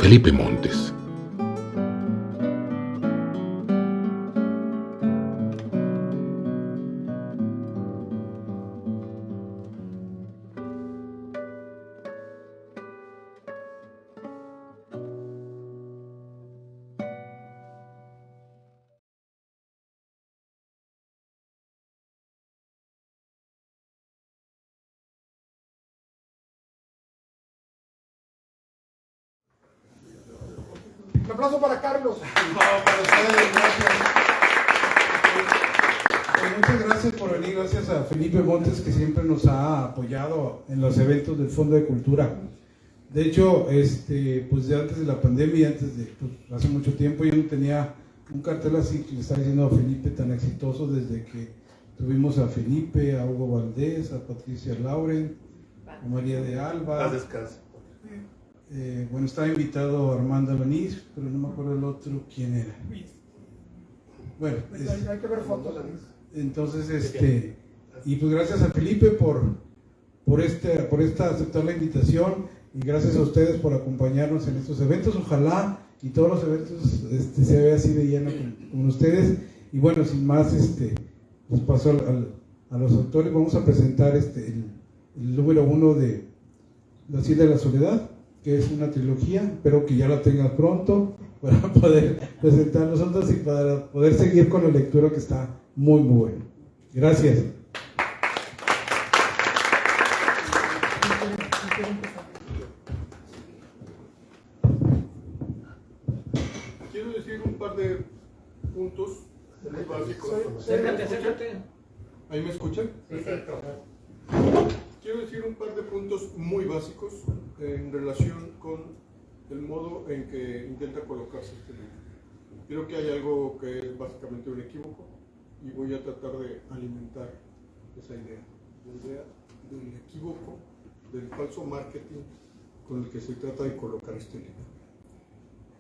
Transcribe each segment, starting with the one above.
Felipe Montes. Un aplauso para Carlos. Para ustedes, gracias. Muchas gracias por venir, gracias a Felipe Montes, que siempre nos ha apoyado en los eventos del Fondo de Cultura. De hecho, pues de antes de la pandemia, hace mucho tiempo, yo no tenía un cartel así que le estaba diciendo a Felipe, tan exitoso, desde que tuvimos a Felipe, a Hugo Valdés, a Patricia Lauren, a María de Alba. A descanso. Bueno, estaba invitado Armando Alaniz, pero no me acuerdo el otro quién era. Bueno, hay que ver fotos. Entonces, y pues gracias a Felipe por aceptar la invitación, y gracias a ustedes por acompañarnos en estos eventos. Ojalá y todos los eventos se vea así de lleno con ustedes. Y bueno, sin más, les paso a los autores. Vamos a presentar el número 1 de La Isla de la Soledad, que es una trilogía. Espero que ya la tengan pronto para poder presentar nosotros y para poder seguir con la lectura, que está muy buena. Gracias. Quiero decir un par de puntos muy básicos. Acércate. ¿Ahí me escuchan? Perfecto. Quiero decir un par de puntos muy básicos en relación con el modo en que intenta colocarse este libro. Creo que hay algo que es básicamente un equívoco y voy a tratar de alimentar esa idea. La idea del equívoco, del falso marketing con el que se trata de colocar este libro.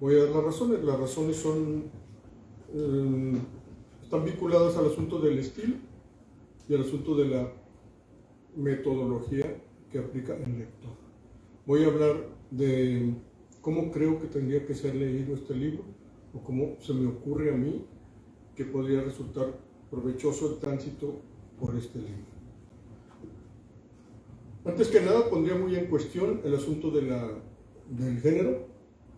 Voy a dar las razones. Las razones están vinculadas al asunto del estilo y al asunto de la metodología que aplica el lector. Voy a hablar de cómo creo que tendría que ser leído este libro, o cómo se me ocurre a mí que podría resultar provechoso el tránsito por este libro. Antes que nada, pondría muy en cuestión el asunto del género,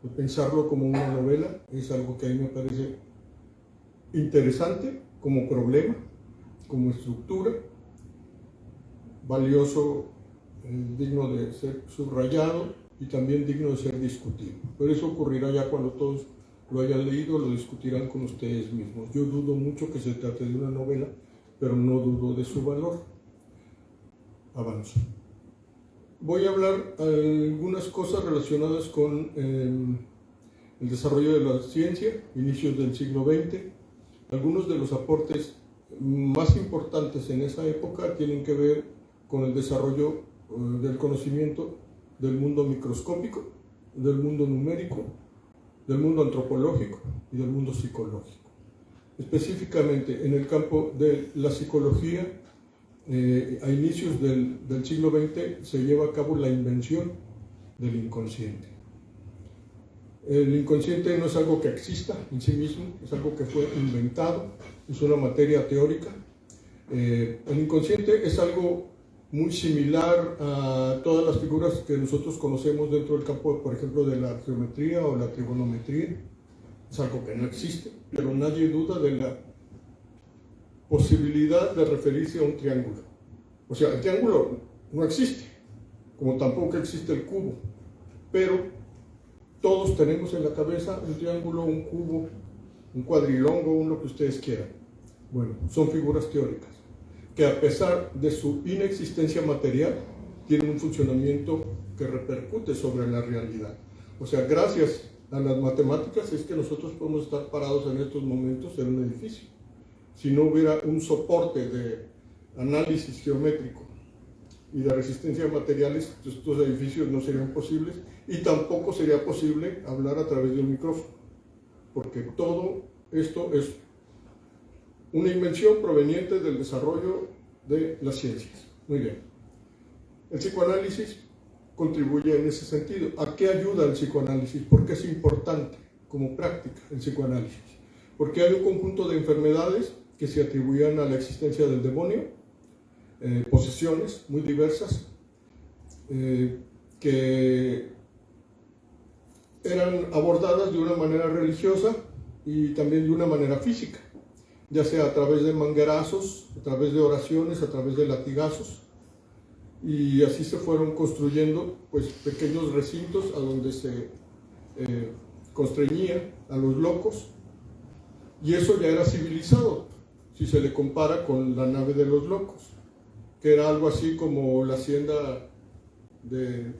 de pensarlo como una novela. Es algo que a mí me parece interesante como problema, como estructura, valioso, digno de ser subrayado y también digno de ser discutido. Pero eso ocurrirá ya cuando todos lo hayan leído, lo discutirán con ustedes mismos. Yo dudo mucho que se trate de una novela, pero no dudo de su valor. Avanzo. Voy a hablar algunas cosas relacionadas con el desarrollo de la ciencia, inicios del siglo XX. Algunos de los aportes más importantes en esa época tienen que ver con el desarrollo del conocimiento del mundo microscópico, del mundo numérico, del mundo antropológico y del mundo psicológico. Específicamente en el campo de la psicología, a inicios del siglo XX se lleva a cabo la invención del inconsciente. El inconsciente no es algo que exista en sí mismo, es algo que fue inventado, es una materia teórica. El inconsciente es algo muy similar a todas las figuras que nosotros conocemos dentro del campo, por ejemplo, de la geometría o la trigonometría. Es algo que no existe, pero nadie duda de la posibilidad de referirse a un triángulo. O sea, el triángulo no existe, como tampoco existe el cubo, pero todos tenemos en la cabeza un triángulo, un cubo, un cuadrilongo, lo que ustedes quieran. Bueno, son figuras teóricas que, a pesar de su inexistencia material, tienen un funcionamiento que repercute sobre la realidad. O sea, gracias a las matemáticas es que nosotros podemos estar parados en estos momentos en un edificio. Si no hubiera un soporte de análisis geométrico y de resistencia a materiales, estos edificios no serían posibles, y tampoco sería posible hablar a través de un micrófono, porque todo esto es una invención proveniente del desarrollo de las ciencias. Muy bien. El psicoanálisis contribuye en ese sentido. ¿A qué ayuda el psicoanálisis? ¿Por qué es importante como práctica el psicoanálisis? Porque hay un conjunto de enfermedades que se atribuían a la existencia del demonio, posesiones muy diversas, que eran abordadas de una manera religiosa y también de una manera física, ya sea a través de manguerazos, a través de oraciones, a través de latigazos, y así se fueron construyendo pues pequeños recintos a donde se constreñía a los locos, y eso ya era civilizado si se le compara con la nave de los locos, que era algo así como la hacienda de...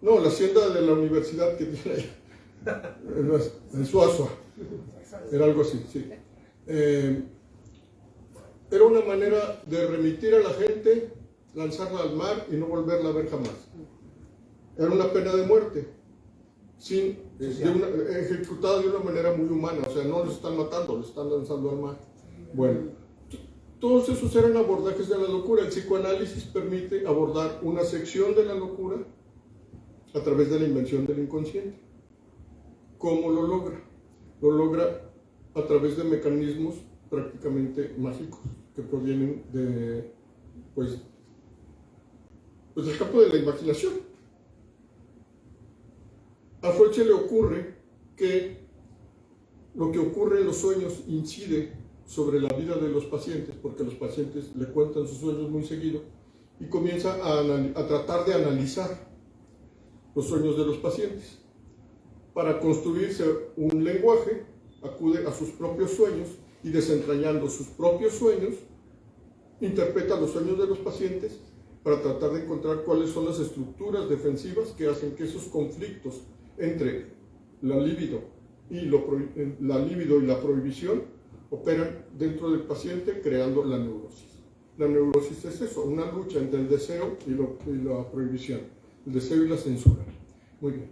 No, la hacienda de la universidad que tiene allá, en Suazua, era algo así, sí. Era una manera de remitir a la gente, lanzarla al mar y no volverla a ver jamás. Era una pena de muerte, ejecutada de una manera muy humana, o sea, no los están matando, los están lanzando al mar. Bueno, todos esos eran abordajes de la locura. El psicoanálisis permite abordar una sección de la locura a través de la invención del inconsciente. ¿Cómo lo logra? Lo logra a través de mecanismos prácticamente mágicos que provienen de, pues del campo de la imaginación. A Freud se le ocurre que lo que ocurre en los sueños incide sobre la vida de los pacientes, porque los pacientes le cuentan sus sueños muy seguido, y comienza a tratar de analizar los sueños de los pacientes. Para construirse un lenguaje, acude a sus propios sueños y, desentrañando sus propios sueños, interpreta los sueños de los pacientes para tratar de encontrar cuáles son las estructuras defensivas que hacen que esos conflictos entre la libido y la prohibición operan dentro del paciente, creando la neurosis. La neurosis es eso, una lucha entre el deseo y la prohibición, el deseo y la censura. Muy bien.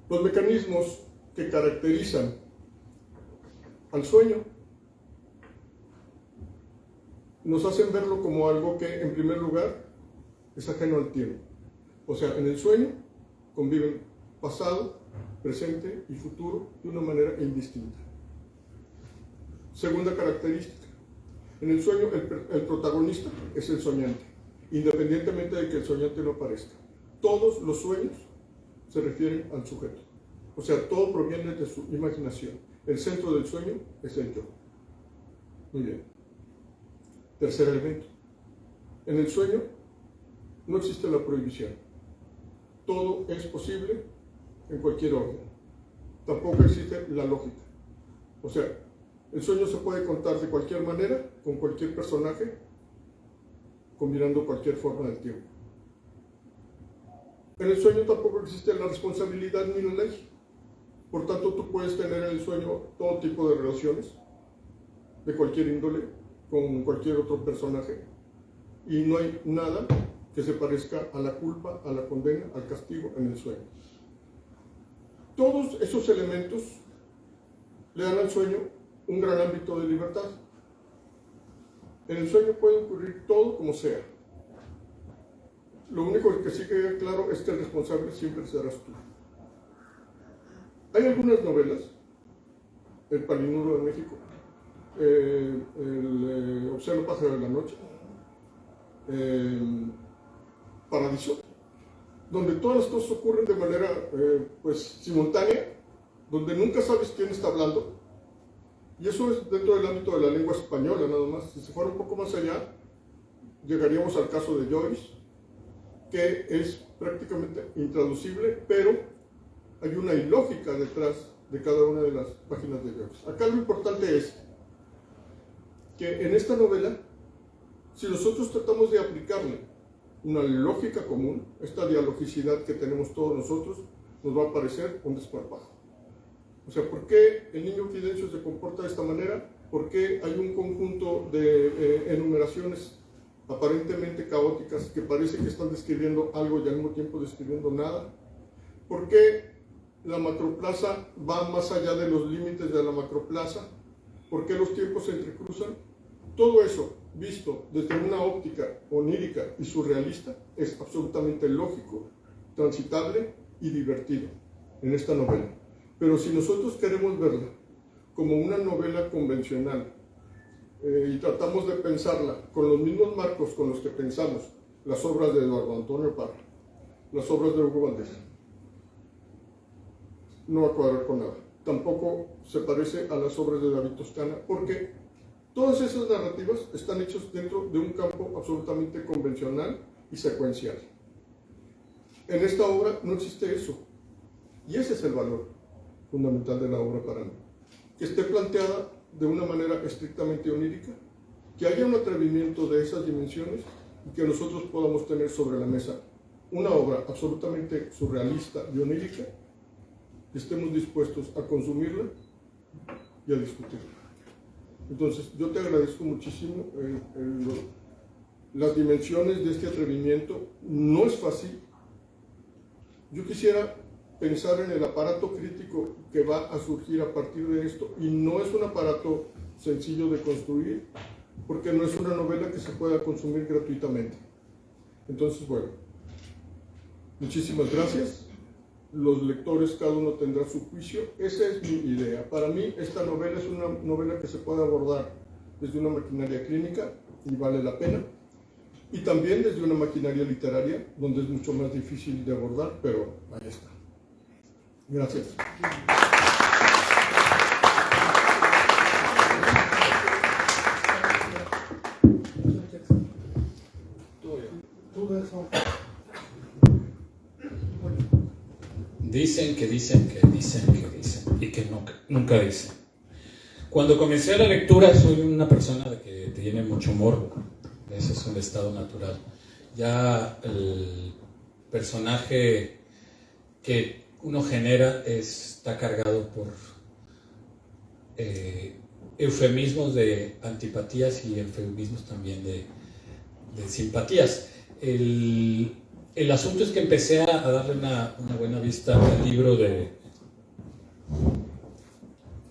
Los mecanismos que caracterizan al sueño nos hacen verlo como algo que, en primer lugar, es ajeno al tiempo. O sea, en el sueño conviven pasado, presente y futuro de una manera indistinta. Segunda característica. En el sueño, el protagonista es el soñante, independientemente de que el soñante no aparezca. Todos los sueños se refieren al sujeto. O sea, todo proviene de su imaginación. El centro del sueño es el yo. Muy bien. Tercer elemento. En el sueño no existe la prohibición. Todo es posible en cualquier orden. Tampoco existe la lógica. O sea, el sueño se puede contar de cualquier manera, con cualquier personaje, combinando cualquier forma del tiempo. En el sueño tampoco existe la responsabilidad ni la ley. Por tanto, tú puedes tener en el sueño todo tipo de relaciones, de cualquier índole, con cualquier otro personaje, y no hay nada que se parezca a la culpa, a la condena, al castigo en el sueño. Todos esos elementos le dan al sueño un gran ámbito de libertad. En el sueño puede ocurrir todo como sea. Lo único que sí queda claro es que el responsable siempre serás tú. Hay algunas novelas, El Palinuro de México, el Obsceno Pájaro de la Noche, Paradiso, donde todas las cosas ocurren de manera simultánea, donde nunca sabes quién está hablando, y eso es dentro del ámbito de la lengua española nada más. Si se fuera un poco más allá, llegaríamos al caso de Joyce, que es prácticamente intraducible, pero hay una ilógica detrás de cada una de las páginas de Joyce. Acá lo importante es que en esta novela, si nosotros tratamos de aplicarle una lógica común, esta dialogicidad que tenemos todos nosotros, nos va a parecer un desparpajo. O sea, ¿por qué el niño Fidencio se comporta de esta manera? ¿Por qué hay un conjunto de enumeraciones aparentemente caóticas que parece que están describiendo algo y al mismo tiempo describiendo nada? ¿Por qué la macroplaza va más allá de los límites de la macroplaza? ¿Por qué los tiempos se entrecruzan? Todo eso visto desde una óptica onírica y surrealista, es absolutamente lógico, transitable y divertido en esta novela. Pero si nosotros queremos verla como una novela convencional y tratamos de pensarla con los mismos marcos con los que pensamos las obras de Eduardo Antonio Parra, las obras de Hugo Valdés, no va a cuadrar con nada. Tampoco se parece a las obras de David Toscana, porque todas esas narrativas están hechas dentro de un campo absolutamente convencional y secuencial. En esta obra no existe eso, y ese es el valor fundamental de la obra para mí, que esté planteada de una manera estrictamente onírica, que haya un atrevimiento de esas dimensiones y que nosotros podamos tener sobre la mesa una obra absolutamente surrealista y onírica, que estemos dispuestos a consumirla y a discutirla. Entonces, yo te agradezco muchísimo las dimensiones de este atrevimiento. No es fácil. Yo quisiera pensar en el aparato crítico que va a surgir a partir de esto, y no es un aparato sencillo de construir, porque no es una novela que se pueda consumir gratuitamente. Entonces, bueno, muchísimas gracias. Los lectores, cada uno tendrá su juicio. Esa es mi idea. Para mí, esta novela es una novela que se puede abordar desde una maquinaria clínica, y vale la pena, y también desde una maquinaria literaria, donde es mucho más difícil de abordar, pero ahí está. Gracias. Dicen que dicen que dicen que dicen y que nunca dicen. Cuando comencé la lectura, soy una persona de que tiene mucho morbo. Ese es un estado natural. Ya el personaje que uno genera está cargado por eufemismos de antipatías y eufemismos también de simpatías. El asunto es que empecé a darle una buena vista al libro de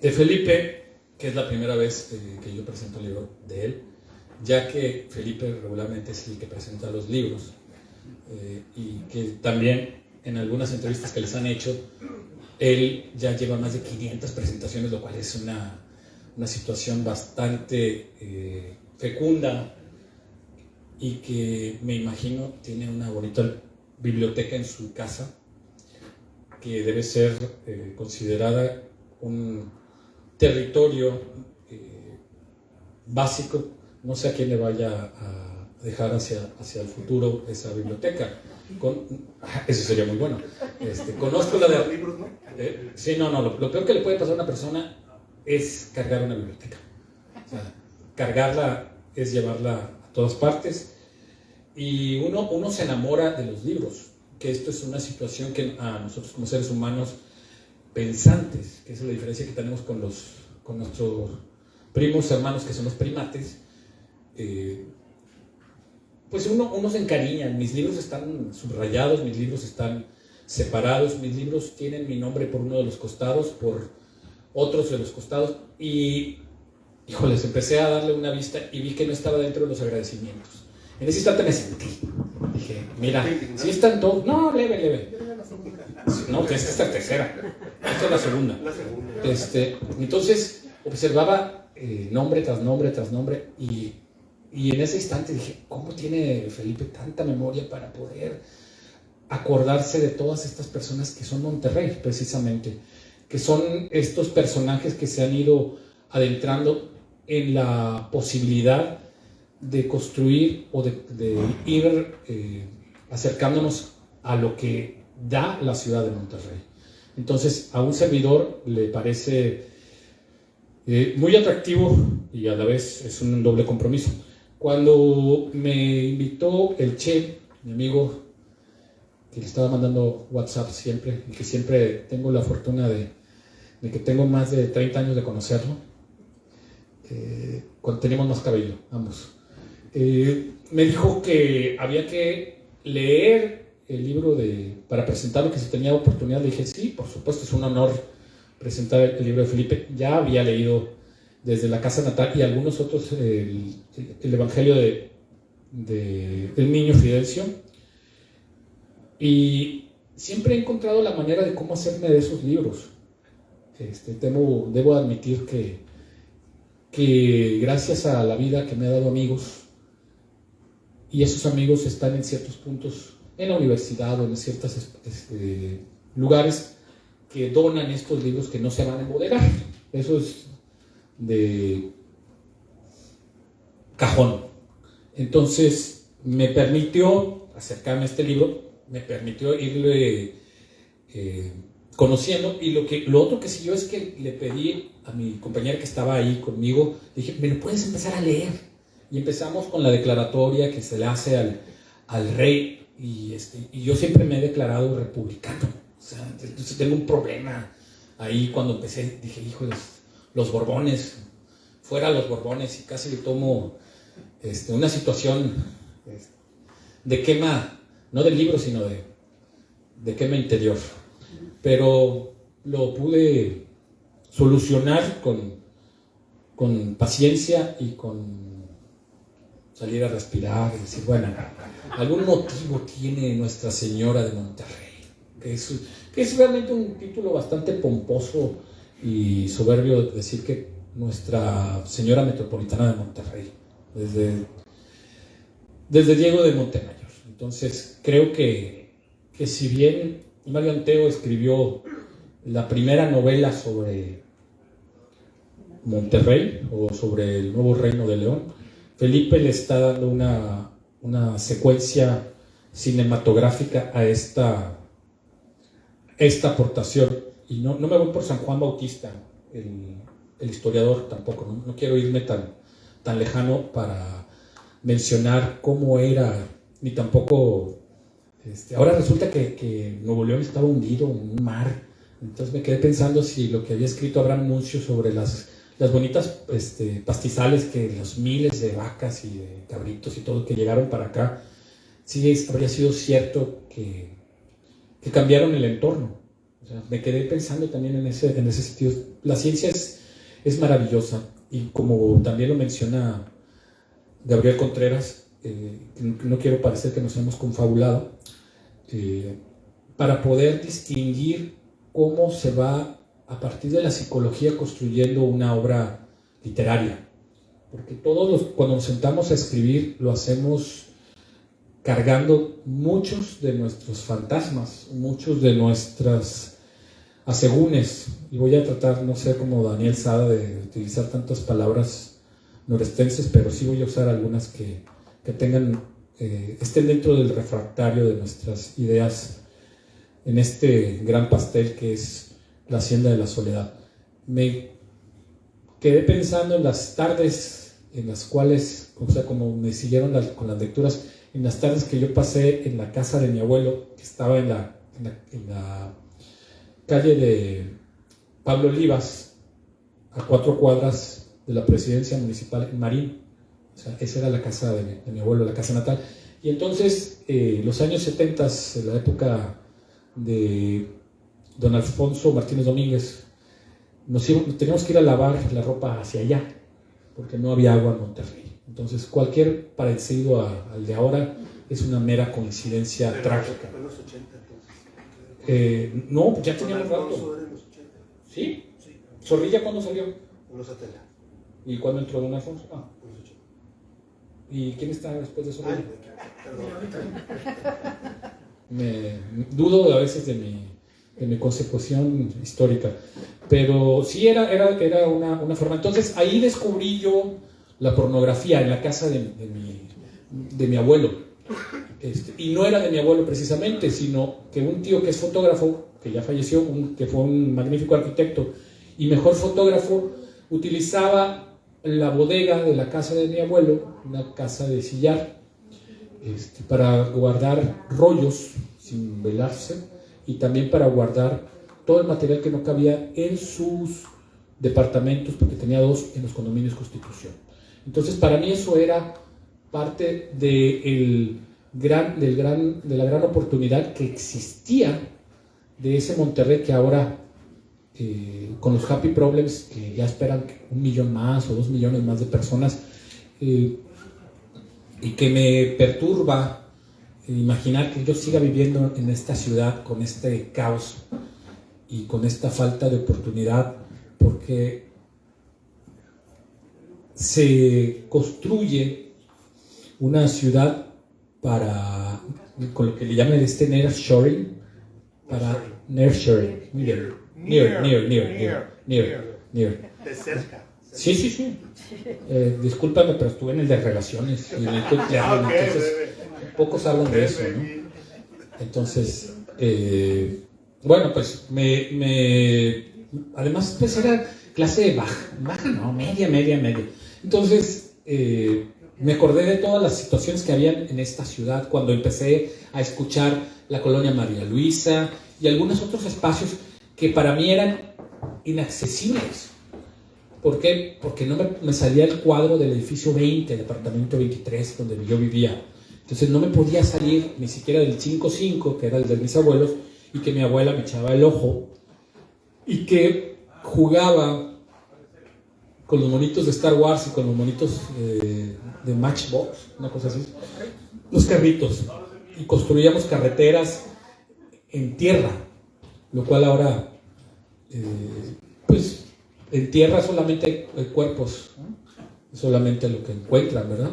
Felipe, que es la primera vez que yo presento el libro de él, ya que Felipe regularmente es el que presenta los libros, y que también en algunas entrevistas que les han hecho, él ya lleva más de 500 presentaciones, lo cual es una situación bastante fecunda, y que me imagino tiene una bonita biblioteca en su casa, que debe ser considerada un territorio básico. No sé a quién le vaya a dejar hacia el futuro esa biblioteca. Eso sería muy bueno. Conozco la de... libros, ¿no? Sí, no, lo peor que le puede pasar a una persona es cargar una biblioteca. O sea, cargarla es llevarla a todas partes, y uno se enamora de los libros, que esto es una situación que a nosotros como seres humanos pensantes, que esa es la diferencia que tenemos con nuestros primos hermanos, que son los primates, pues uno se encariña. Mis libros están subrayados, mis libros están separados, mis libros tienen mi nombre por uno de los costados, por otros de los costados, y híjoles, empecé a darle una vista y vi que no estaba dentro de los agradecimientos. En ese instante me sentí, dije, mira, si están todos, no, leve. No, esta es la tercera, esta es la segunda. Entonces observaba nombre tras nombre tras nombre, y en ese instante dije, ¿cómo tiene Felipe tanta memoria para poder acordarse de todas estas personas que son Monterrey, precisamente? Que son estos personajes que se han ido adentrando en la posibilidad de construir o de ir acercándonos a lo que da la ciudad de Monterrey. Entonces, a un servidor le parece muy atractivo, y a la vez es un doble compromiso. Cuando me invitó el Che, mi amigo, que le estaba mandando WhatsApp siempre, y que siempre tengo la fortuna de que tengo más de 30 años de conocerlo, cuando teníamos más cabello, ambos, me dijo que había que leer el libro para presentarlo, que si tenía oportunidad. Le dije, sí, por supuesto, es un honor presentar el libro de Felipe. Ya había leído desde la casa natal y algunos otros, el Evangelio del Niño Fidencio. Y siempre he encontrado la manera de cómo hacerme de esos libros. Debo admitir que gracias a la vida que me ha dado amigos, y esos amigos están en ciertos puntos en la universidad o en ciertos lugares que donan estos libros que no se van a embodegar. Eso es de cajón. Entonces me permitió acercarme a este libro, me permitió irle conociendo, y lo otro que siguió es que le pedí a mi compañera que estaba ahí conmigo, dije, ¿me lo puedes empezar a leer? Y empezamos con la declaratoria que se le hace al rey, y yo siempre me he declarado republicano, o sea, entonces tengo un problema ahí. Cuando empecé dije, híjoles, los Borbones, fuera los Borbones, y casi le tomo una situación de quema, no del libro, sino de quema interior. Pero lo pude solucionar con paciencia y con salir a respirar y decir, bueno, algún motivo tiene Nuestra Señora de Monterrey, que es realmente un título bastante pomposo y soberbio, decir que Nuestra Señora Metropolitana de Monterrey, desde Diego de Montemayor. Entonces creo que si bien Mario Anteo escribió la primera novela sobre Monterrey o sobre el nuevo reino de León, Felipe le está dando una secuencia cinematográfica a esta aportación. Y no me voy por San Juan Bautista, el historiador, tampoco, no quiero irme tan lejano para mencionar cómo era, ni tampoco. Ahora resulta que Nuevo León estaba hundido en un mar. Entonces me quedé pensando si lo que había escrito Abraham Nuncio sobre las bonitas pastizales, que los miles de vacas y de cabritos y todo que llegaron para acá, sí habría sido cierto que cambiaron el entorno. O sea, me quedé pensando también en ese sentido. La ciencia es maravillosa, y como también lo menciona Gabriel Contreras, no quiero parecer que nos hemos confabulado, para poder distinguir cómo se va a partir de la psicología construyendo una obra literaria, porque cuando nos sentamos a escribir lo hacemos cargando muchos de nuestros fantasmas, muchos de nuestras asegúnes, y voy a tratar, no sé, como Daniel Sada, de utilizar tantas palabras norestenses, pero sí voy a usar algunas que estén dentro del refractario de nuestras ideas en este gran pastel que es la Hacienda de la Soledad. Me quedé pensando en las tardes en las cuales, o sea, como me siguieron con las lecturas, en las tardes que yo pasé en la casa de mi abuelo, que estaba en la calle de Pablo Olivas, a 4 cuadras de la presidencia municipal en Marín. O sea, esa era la casa de mi abuelo, la casa natal. Y entonces, los años 70, en la época de don Alfonso Martínez Domínguez, teníamos que ir a lavar la ropa hacia allá, porque no había agua en Monterrey. Entonces, cualquier parecido al de ahora es una mera coincidencia trágica. ¿En los 80 entonces? No, ya teníamos rato. ¿Era en los 80? ¿Sí? Sí. ¿Zorrilla cuándo salió? En los 70. ¿Y cuándo entró don Alfonso? En los 80. ¿Y quién está después de Zorrilla? Perdón. Me dudo a veces de mi consecución histórica, pero sí era una forma. Entonces ahí descubrí yo la pornografía en la casa de mi abuelo, y no era de mi abuelo precisamente, sino que un tío que es fotógrafo, que ya falleció, que fue un magnífico arquitecto y mejor fotógrafo, utilizaba la bodega de la casa de mi abuelo, una casa de sillar, para guardar rollos sin velarse, y también para guardar todo el material que no cabía en sus departamentos, porque tenía 2 en los condominios Constitución. Entonces, para mí eso era parte de la gran oportunidad que existía de ese Monterrey que ahora con los Happy Problems, que ya esperan 1 millón más o 2 millones más de personas, y que me perturba imaginar que yo siga viviendo en esta ciudad con este caos y con esta falta de oportunidad, porque se construye una ciudad para, con lo que le llaman nearshoring, para nearshoring, near. De cerca. Sí. Discúlpame, pero estuve en el de relaciones y entonces pocos hablan de eso, ¿no? Entonces, bueno, pues además pues era clase baja no, media. Entonces, me acordé de todas las situaciones que habían en esta ciudad cuando empecé a escuchar la colonia María Luisa y algunos otros espacios que para mí eran inaccesibles. ¿Por qué? Porque no me salía el cuadro del edificio 20, el apartamento 23, donde yo vivía. Entonces no me podía salir ni siquiera del 5-5, que era el de mis abuelos, y que mi abuela me echaba el ojo, y que jugaba con los monitos de Star Wars y con los monitos de Matchbox, una cosa así, los carritos, y construíamos carreteras en tierra, lo cual ahora, pues, en tierra solamente hay cuerpos, ¿no? Solamente lo que encuentran, ¿verdad?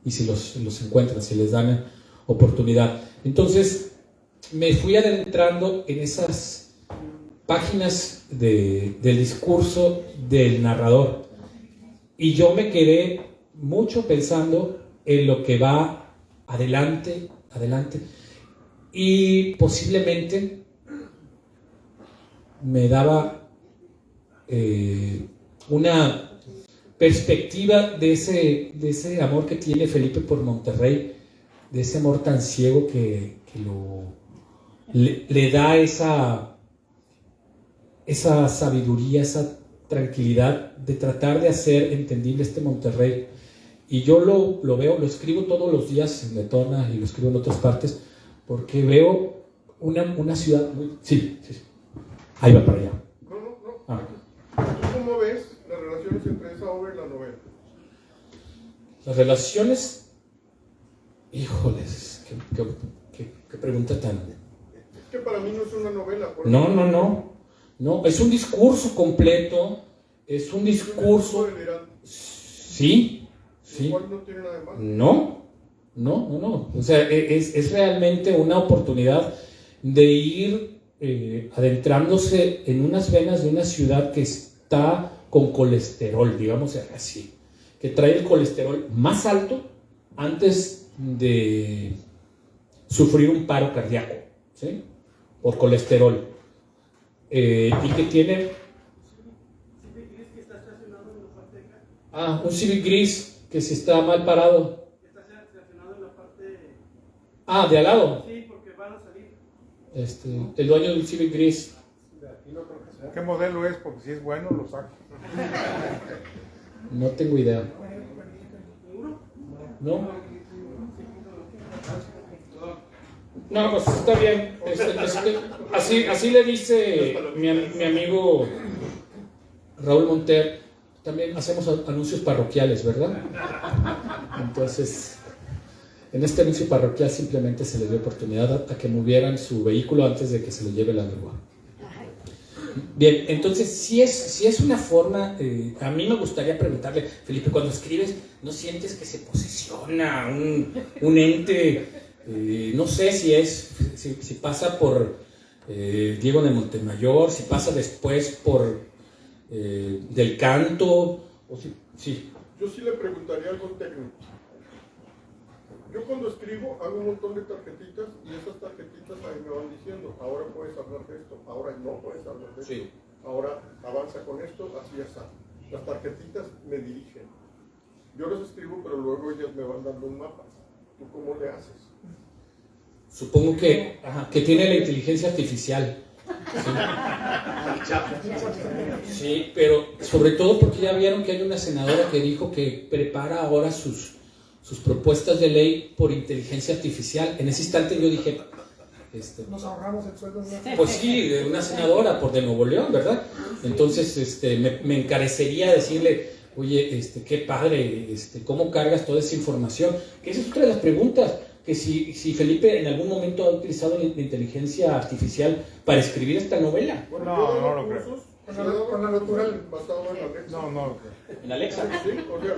Y si los encuentran, si les dan oportunidad. Entonces, me fui adentrando en esas páginas del discurso del narrador. Y yo me quedé mucho pensando en lo que va adelante. Y posiblemente me daba una perspectiva de ese amor que tiene Felipe por Monterrey, de ese amor tan ciego que le da esa sabiduría, esa tranquilidad de tratar de hacer entendible este Monterrey. Y yo lo veo, lo escribo todos los días en Letona y lo escribo en otras partes, porque veo una ciudad muy... Sí. Ahí va para allá. No. Ah. ¿Tú cómo ves las relaciones entre esa obra y la novela? Las relaciones... Híjoles, qué pregunta tan... Es que para mí no es una novela. No, es un discurso completo, es un discurso... Sí. Igual no tiene nada de malo. No. O sea, es realmente una oportunidad de ir adentrándose en unas venas de una ciudad que está con colesterol, digamos así, que trae el colesterol más alto antes de sufrir un paro cardíaco, ¿sí? Por colesterol. Y que tiene... un Civic gris que si está mal parado. Está estacionado en la parte... De al lado. Sí, porque van a salir. El dueño del Civic gris. ¿Qué modelo es? Porque si es bueno, lo saco. No tengo idea. ¿No? No, pues está bien. Así le dice mi amigo Raúl Monter. También hacemos anuncios parroquiales, ¿verdad? Entonces, en este anuncio parroquial simplemente se le dio oportunidad a que movieran su vehículo antes de que se lo lleve la grúa. Bien, entonces, si es una forma, a mí me gustaría preguntarle, Felipe, cuando escribes, ¿no sientes que se posesiona un ente? No sé si pasa por Diego de Montemayor, si pasa después por del canto, o sí. Yo sí le preguntaría algo técnico. Yo cuando escribo hago un montón de tarjetitas y esas tarjetitas ahí me van diciendo, ahora puedes hablar de esto, ahora no puedes hablar de esto, ahora avanza con esto, así ya está. Las tarjetitas me dirigen. Yo las escribo, pero luego ellas me van dando un mapa. ¿Tú cómo le haces? Supongo que tiene la inteligencia artificial. Sí, pero sobre todo porque ya vieron que hay una senadora que dijo que prepara ahora sus propuestas de ley por inteligencia artificial. En ese instante yo dije, Nos ahorramos el sueldo de una... Pues sí, de una senadora por de Nuevo León, ¿verdad? Entonces me encarecería decirle, oye, qué padre, ¿cómo cargas toda esa información? Que esa es otra de las preguntas, que si Felipe en algún momento ha utilizado la inteligencia artificial para escribir esta novela. No, no lo creo. Con la natural. Basado en Alexa. No lo creo. En Alexa. Sí, o sea,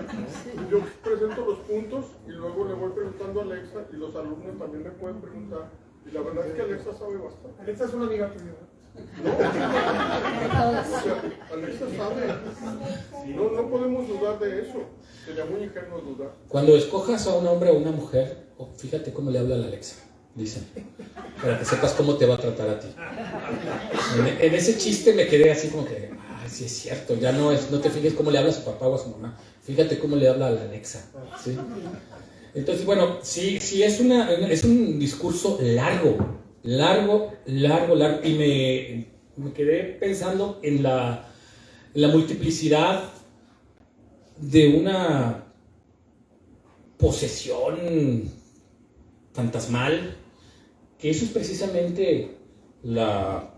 yo presento los puntos y luego le voy preguntando a Alexa y los alumnos también me pueden preguntar. Y la verdad es que Alexa sabe bastante. Alexa es una amiga tuya. O sea, Alexa sabe. No podemos dudar de eso. Sería muy ingenuo dudar. Cuando escojas a un hombre o una mujer, fíjate cómo le habla a la Alexa, dicen, para que sepas cómo te va a tratar a ti. En ese chiste me quedé así como que, sí es cierto, ya no te fijes cómo le habla a su papá o a su mamá, fíjate cómo le habla a la Alexa, ¿sí? Entonces, bueno, sí es un discurso largo, y me quedé pensando en la multiplicidad de una posesión fantasmal, que eso es precisamente la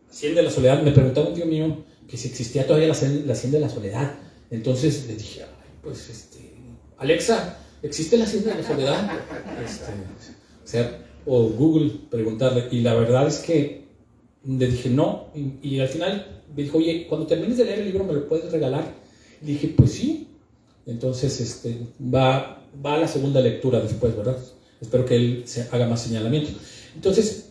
Hacienda de la Soledad. Me preguntaba un tío mío que si existía todavía la Hacienda de la Soledad. Entonces le dije, pues Alexa, ¿existe la Hacienda de la Soledad? O Google, preguntarle. Y la verdad es que le dije no, y al final me dijo, oye, cuando termines de leer el libro me lo puedes regalar. Y dije, pues sí. Entonces va a la segunda lectura después, ¿verdad? Espero que él haga más señalamientos. Entonces,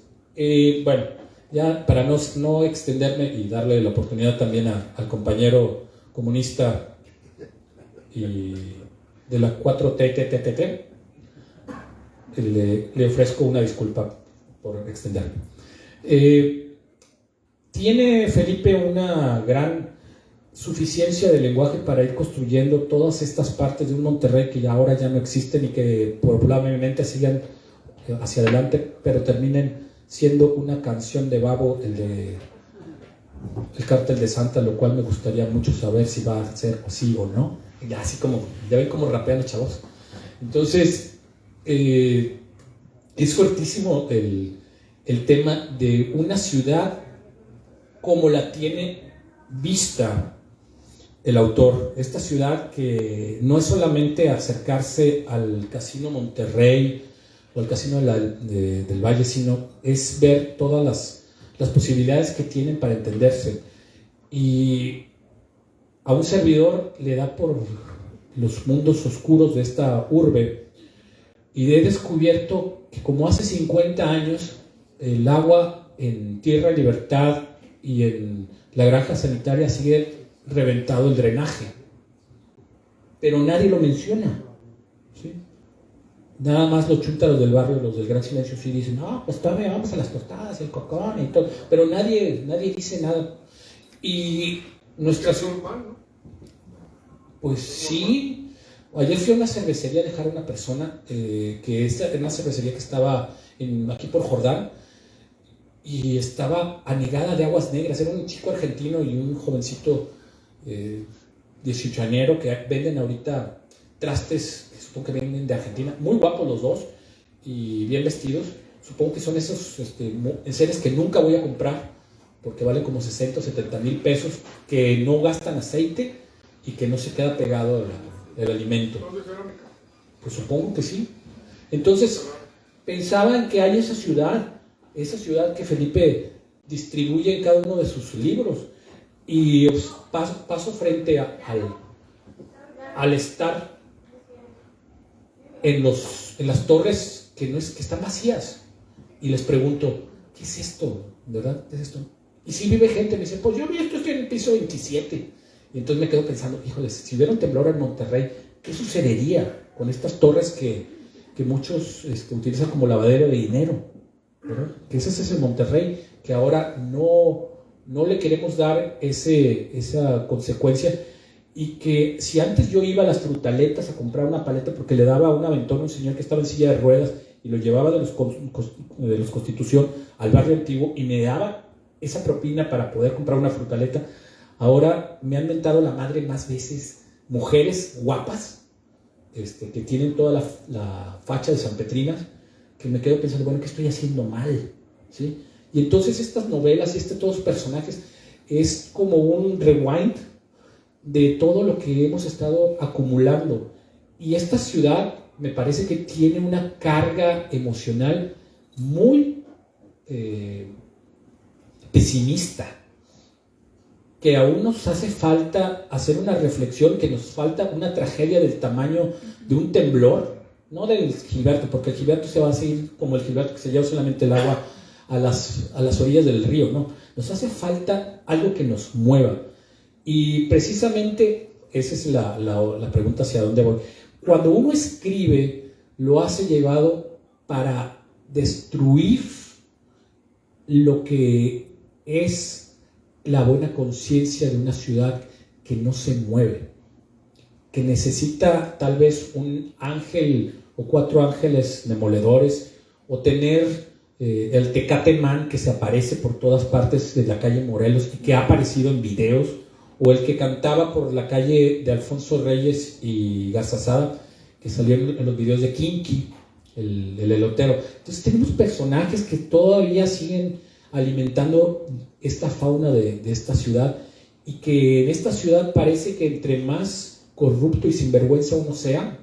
bueno, ya para no extenderme y darle la oportunidad también al compañero comunista y de la 4T, le ofrezco una disculpa por extenderme. Tiene Felipe una gran suficiencia de lenguaje para ir construyendo todas estas partes de un Monterrey que ahora ya no existen y que probablemente sigan hacia adelante, pero terminen siendo una canción de Babo, el Cártel de Santa, lo cual me gustaría mucho saber si va a ser así o no. Ya así como, ya ven cómo rapean los chavos. Entonces, es fuertísimo el tema de una ciudad como la tiene vista el autor. Esta ciudad que no es solamente acercarse al Casino Monterrey o al Casino del Valle, sino es ver todas las posibilidades que tienen para entenderse. Y a un servidor le da por los mundos oscuros de esta urbe, y he descubierto que como hace 50 años el agua en Tierra Libertad y en la granja sanitaria sigue reventado el drenaje, pero nadie lo menciona, ¿sí? Nada más los chúntaros del barrio, los del Gran Silencio, sí dicen, pues todavía vamos a las tostadas, el cocón y todo, pero nadie dice nada. Y nuestras... Pues sí. Ayer fui a una cervecería a dejar a una persona, que es una cervecería que estaba aquí por Jordán, y estaba anegada de aguas negras. Era un chico argentino y un jovencito 18añero que venden ahorita trastes, supongo que vienen de Argentina, muy guapos los dos y bien vestidos. Supongo que son esos enseres que nunca voy a comprar porque valen como 60 o 70 mil pesos, que no gastan aceite y que no se queda pegado el alimento. Pues supongo que sí. Entonces pensaban que hay esa ciudad que Felipe distribuye en cada uno de sus libros. Y paso frente al estar en las torres que están vacías, y les pregunto, ¿qué es esto? ¿Verdad? ¿Qué es esto? Y si vive gente, me dice, pues yo vi esto, estoy en el piso 27. Y entonces me quedo pensando, híjoles, si hubiera un temblor en Monterrey, ¿qué sucedería con estas torres que muchos utilizan como lavadero de dinero? ¿Verdad? Que ese es el Monterrey que ahora no le queremos dar esa consecuencia, y que si antes yo iba a las frutaletas a comprar una paleta porque le daba un aventón a un señor que estaba en silla de ruedas y lo llevaba de los Constitución al barrio antiguo y me daba esa propina para poder comprar una frutaleta, ahora me han mentado la madre más veces mujeres guapas que tienen toda la facha de San Petrinas, que me quedo pensando, bueno, ¿qué estoy haciendo mal? ¿sí? Y entonces estas novelas y todos los personajes es como un rewind de todo lo que hemos estado acumulando. Y esta ciudad me parece que tiene una carga emocional muy pesimista, que aún nos hace falta hacer una reflexión, que nos falta una tragedia del tamaño de un temblor, no del Gilberto, porque el Gilberto se va a seguir como el Gilberto que se lleva solamente el agua a las orillas del río, no, nos hace falta algo que nos mueva. Y precisamente esa es la pregunta hacia dónde voy. Cuando uno escribe, lo hace llevado para destruir lo que es la buena conciencia de una ciudad que no se mueve, que necesita tal vez un ángel o 4 ángeles demoledores, o tener el Tecate Man que se aparece por todas partes de la calle Morelos y que ha aparecido en videos, o el que cantaba por la calle de Alfonso Reyes y Garzazada, que salió en los videos de Kinky, el elotero. Entonces tenemos personajes que todavía siguen alimentando esta fauna de esta ciudad, y que en esta ciudad parece que entre más corrupto y sinvergüenza uno sea,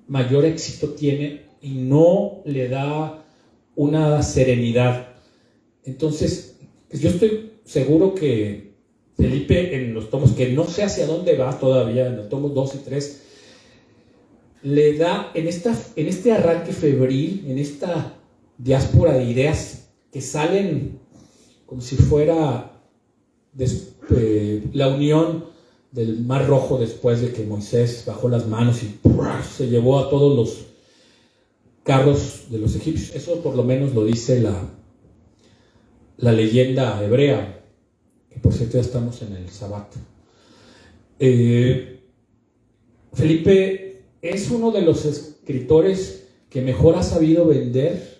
mayor éxito tiene y no le da una serenidad. Entonces, pues yo estoy seguro que Felipe, en los tomos, que no sé hacia dónde va todavía, en los tomos 2 y 3, le da en este arranque febril, en esta diáspora de ideas que salen como si fuera la unión del Mar Rojo después de que Moisés bajó las manos y se llevó a todos los carros de los egipcios. Eso por lo menos lo dice la leyenda hebrea, que por cierto ya estamos en el Sabbat. Felipe es uno de los escritores que mejor ha sabido vender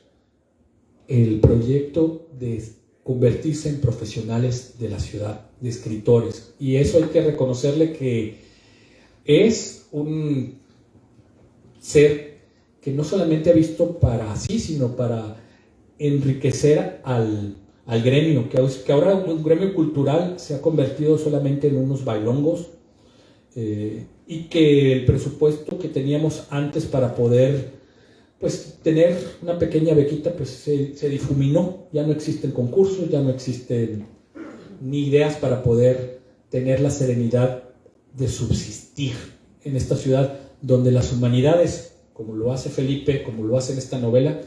el proyecto de convertirse en profesionales de la ciudad, de escritores, y eso hay que reconocerle, que es un ser que no solamente ha visto para sí, sino para enriquecer al gremio, que ahora un gremio cultural se ha convertido solamente en unos bailongos, y que el presupuesto que teníamos antes para poder pues tener una pequeña bequita pues se difuminó. Ya no existen concursos, ya no existen ni ideas para poder tener la serenidad de subsistir en esta ciudad donde las humanidades, como lo hace Felipe, como lo hace en esta novela,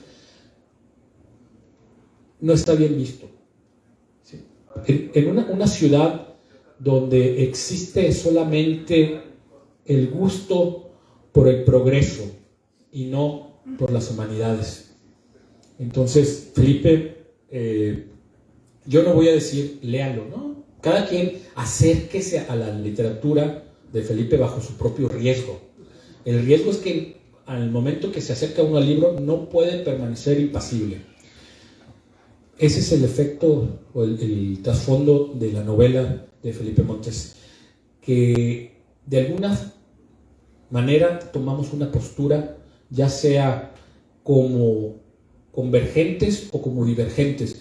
no está bien visto, ¿sí? En una ciudad donde existe solamente el gusto por el progreso y no por las humanidades. Entonces, Felipe, yo no voy a decir léalo, ¿no? Cada quien acérquese a la literatura de Felipe bajo su propio riesgo. El riesgo es que al momento que se acerca uno al libro no puede permanecer impasible. Ese es el efecto o el trasfondo de la novela de Felipe Montes, que de alguna manera tomamos una postura, ya sea como convergentes o como divergentes,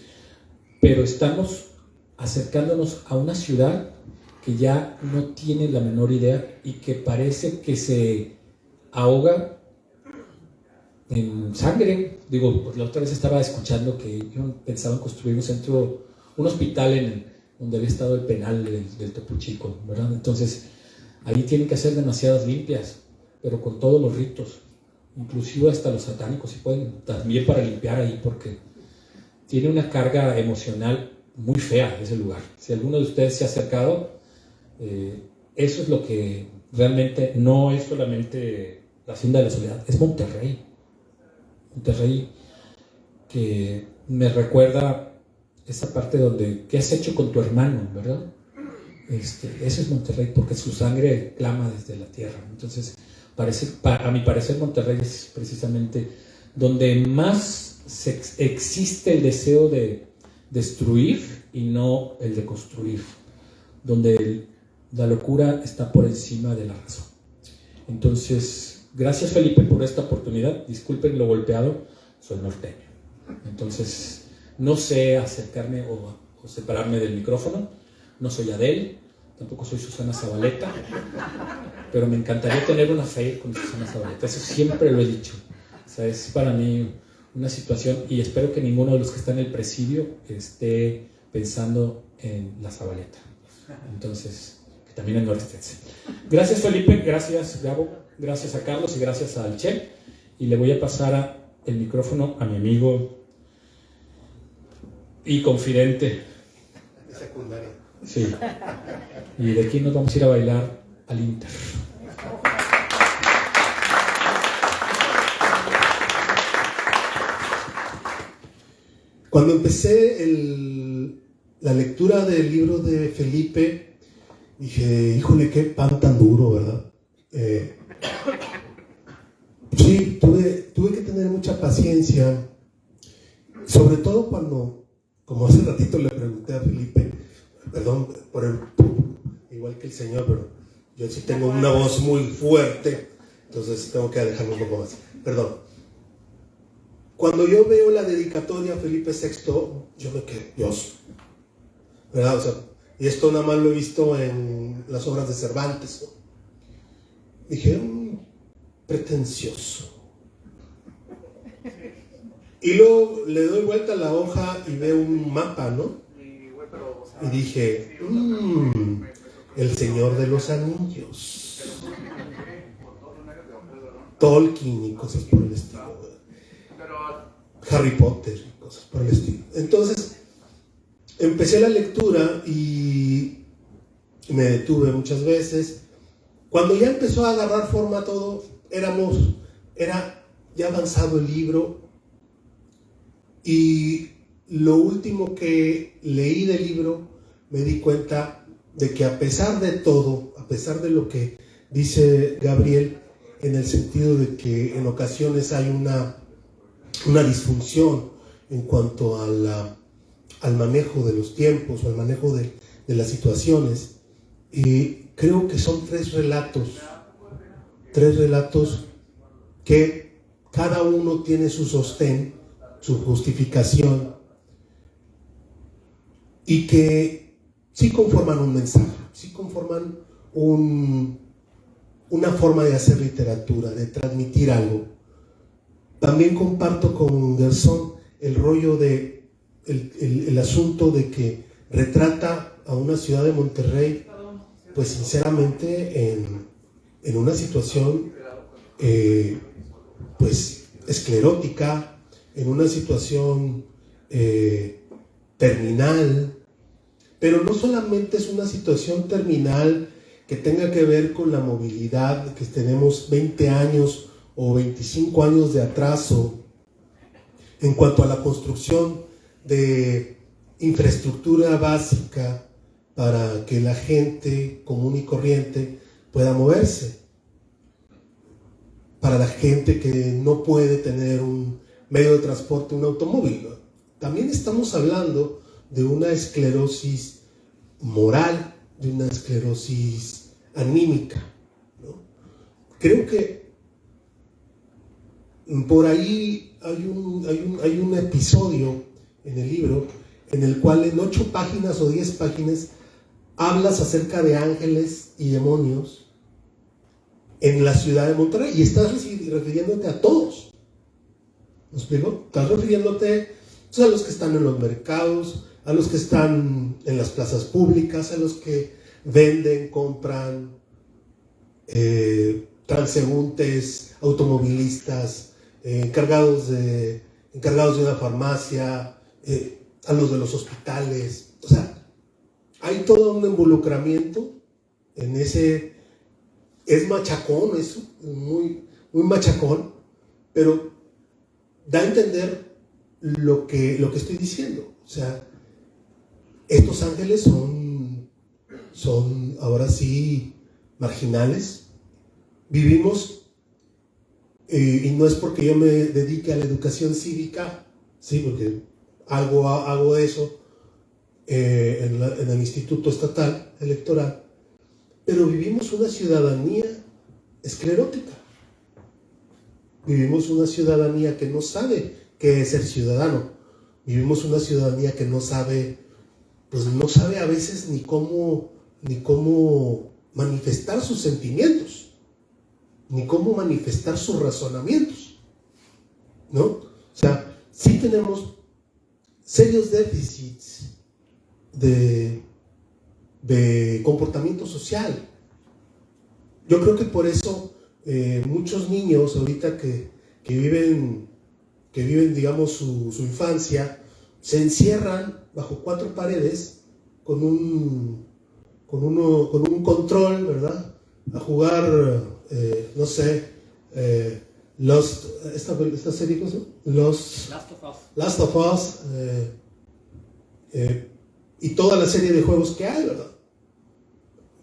pero estamos acercándonos a una ciudad que ya no tiene la menor idea y que parece que se ahoga en sangre. Digo, la otra vez estaba escuchando que yo pensaba en construir un hospital donde había estado el penal del Topo Chico, ¿verdad? Entonces ahí tienen que hacer demasiadas limpias, pero con todos los ritos, inclusive hasta los satánicos, si pueden también, para limpiar ahí, porque tiene una carga emocional muy fea ese lugar. Si alguno de ustedes se ha acercado, eso es lo que realmente no es solamente la Hacienda de la Soledad, es Monterrey. Monterrey, que me recuerda esa parte donde, ¿qué has hecho con tu hermano?, ¿verdad? Eso es Monterrey, porque su sangre clama desde la tierra. Entonces, a mi parecer, Monterrey es precisamente donde más existe el deseo de destruir y no el de construir, donde la locura está por encima de la razón. Entonces, gracias Felipe por esta oportunidad. Disculpen lo golpeado, soy norteño. Entonces, No sé acercarme o separarme del micrófono. No soy Adele, tampoco soy Susana Zabaleta, pero me encantaría tener una fe con Susana Zabaleta. Eso siempre lo he dicho. O sea, es para mí una situación, y espero que ninguno de los que está en el presidio esté pensando en la Zabaleta. Entonces, que también es norestense. Gracias, Felipe, gracias, Gabo, gracias a Carlos y gracias al Che. Y le voy a pasar el micrófono a mi amigo y confidente. De secundaria. Sí. Y de aquí nos vamos a ir a bailar al Inter. Cuando empecé la lectura del libro de Felipe, dije, híjole, qué pan tan duro, ¿verdad? Sí, tuve que tener mucha paciencia, sobre todo cuando, como hace ratito le pregunté a Felipe, perdón por el igual que el señor, pero yo sí tengo una voz muy fuerte, entonces tengo que dejarlo un poco más. Perdón. Cuando yo veo la dedicatoria a Felipe VI, yo me quedé, Dios, ¿verdad? O sea, y esto nada más lo he visto en las obras de Cervantes, ¿no? Dije, pretencioso. Y luego le doy vuelta a la hoja y veo un mapa, ¿no? Y dije, el Señor de los Anillos, Tolkien y cosas por el estilo, ¿verdad? Harry Potter y cosas por el estilo. Entonces empecé la lectura y me detuve muchas veces. Cuando ya empezó a agarrar forma todo, era ya avanzado el libro, y lo último que leí del libro me di cuenta de que a pesar de todo, a pesar de lo que dice Gabriel, en el sentido de que en ocasiones hay una disfunción en cuanto al manejo de los tiempos o al manejo de las situaciones, y creo que son tres relatos que cada uno tiene su sostén, su justificación, y que sí conforman un mensaje, sí conforman una forma de hacer literatura, de transmitir algo. También comparto con Garzón el rollo de el asunto de que retrata a una ciudad de Monterrey, pues sinceramente en una situación pues esclerótica, en una situación terminal, pero no solamente es una situación terminal que tenga que ver con la movilidad, que tenemos 20 años o 25 años de atraso en cuanto a la construcción de infraestructura básica para que la gente común y corriente pueda moverse, para la gente que no puede tener un medio de transporte, un automóvil, ¿no? También estamos hablando de una esclerosis moral, de una esclerosis anímica, ¿no? Creo que por ahí hay un episodio en el libro en el cual en 8 páginas o 10 páginas hablas acerca de ángeles y demonios en la ciudad de Monterrey, y estás refiriéndote a todos. ¿Me explico? Estás refiriéndote a los que están en los mercados, a los que están en las plazas públicas, a los que venden, compran, transeúntes, automovilistas, encargados de una farmacia, a los de los hospitales. O sea, hay todo un involucramiento en ese. Es machacón eso, muy, muy machacón, pero da a entender lo que estoy diciendo. O sea, estos ángeles son ahora sí marginales. Vivimos, y no es porque yo me dedique a la educación cívica, sí, porque hago eso en el Instituto Estatal Electoral, pero vivimos una ciudadanía esclerótica. Vivimos una ciudadanía que no sabe qué es ser ciudadano. vivimos una ciudadanía que no sabe, pues no sabe a veces ni cómo manifestar sus sentimientos, ni cómo manifestar sus razonamientos, ¿no? O sea, sí tenemos serios déficits de comportamiento social. Yo creo que por eso muchos niños ahorita que viven, digamos, su infancia, se encierran bajo 4 paredes con un control, ¿verdad? A jugar, no sé, esta serie, ¿cómo se llama? Last of Us, y toda la serie de juegos que hay, ¿verdad?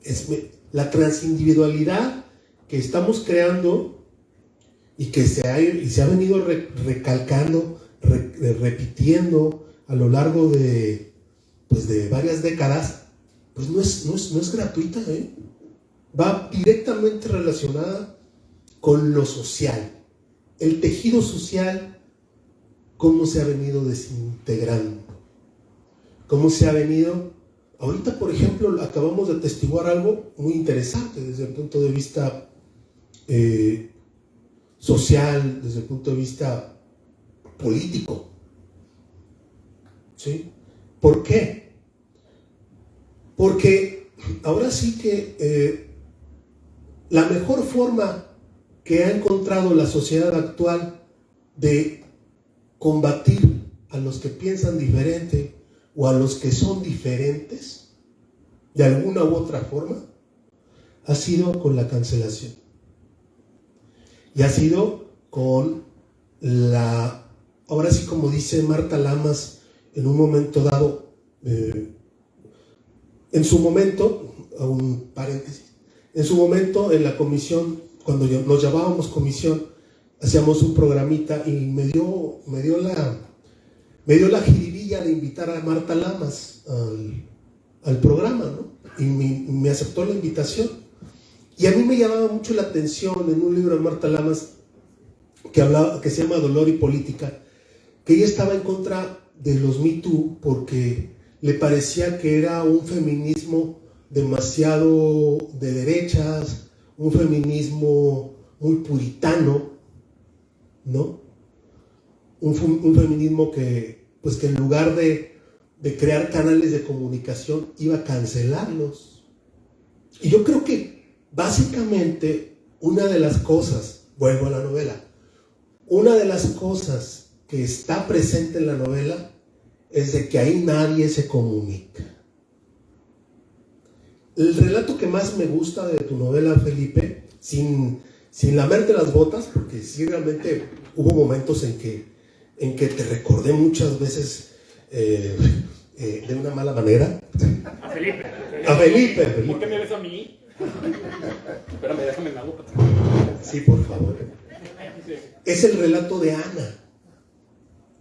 Es la transindividualidad que estamos creando y que se ha venido recalcando, repitiendo a lo largo de varias décadas, pues no es gratuita, ¿eh? Va directamente relacionada con lo social, el tejido social, cómo se ha venido desintegrando, cómo se ha venido. Ahorita, por ejemplo, acabamos de atestiguar algo muy interesante desde el punto de vista social, desde el punto de vista político. ¿Sí? ¿Por qué? Porque ahora sí que la mejor forma que ha encontrado la sociedad actual de combatir a los que piensan diferente o a los que son diferentes, de alguna u otra forma, ha sido con la cancelación. Y ha sido con ahora sí, como dice Marta Lamas en un momento dado, en su momento, un paréntesis, en su momento en la comisión, cuando nos llamábamos comisión, hacíamos un programita y me dio la jiribilla de invitar a Marta Lamas al programa, ¿no? Y me aceptó la invitación. Y a mí me llamaba mucho la atención en un libro de Marta Lamas que se llama Dolor y Política, que ella estaba en contra de los Me Too porque le parecía que era un feminismo demasiado de derechas, un feminismo muy puritano, ¿no? Un feminismo que en lugar de crear canales de comunicación iba a cancelarlos. Y yo creo que básicamente una de las cosas, vuelvo a la novela, una de las cosas que está presente en la novela es de que ahí nadie se comunica. El relato que más me gusta de tu novela, Felipe, sin lamerte las botas, porque sí realmente hubo momentos en que te recordé muchas veces de una mala manera. A Felipe. ¿Por qué me ves a mí? Espérame, déjame en la boca. Sí, por favor. Es el relato de Ana.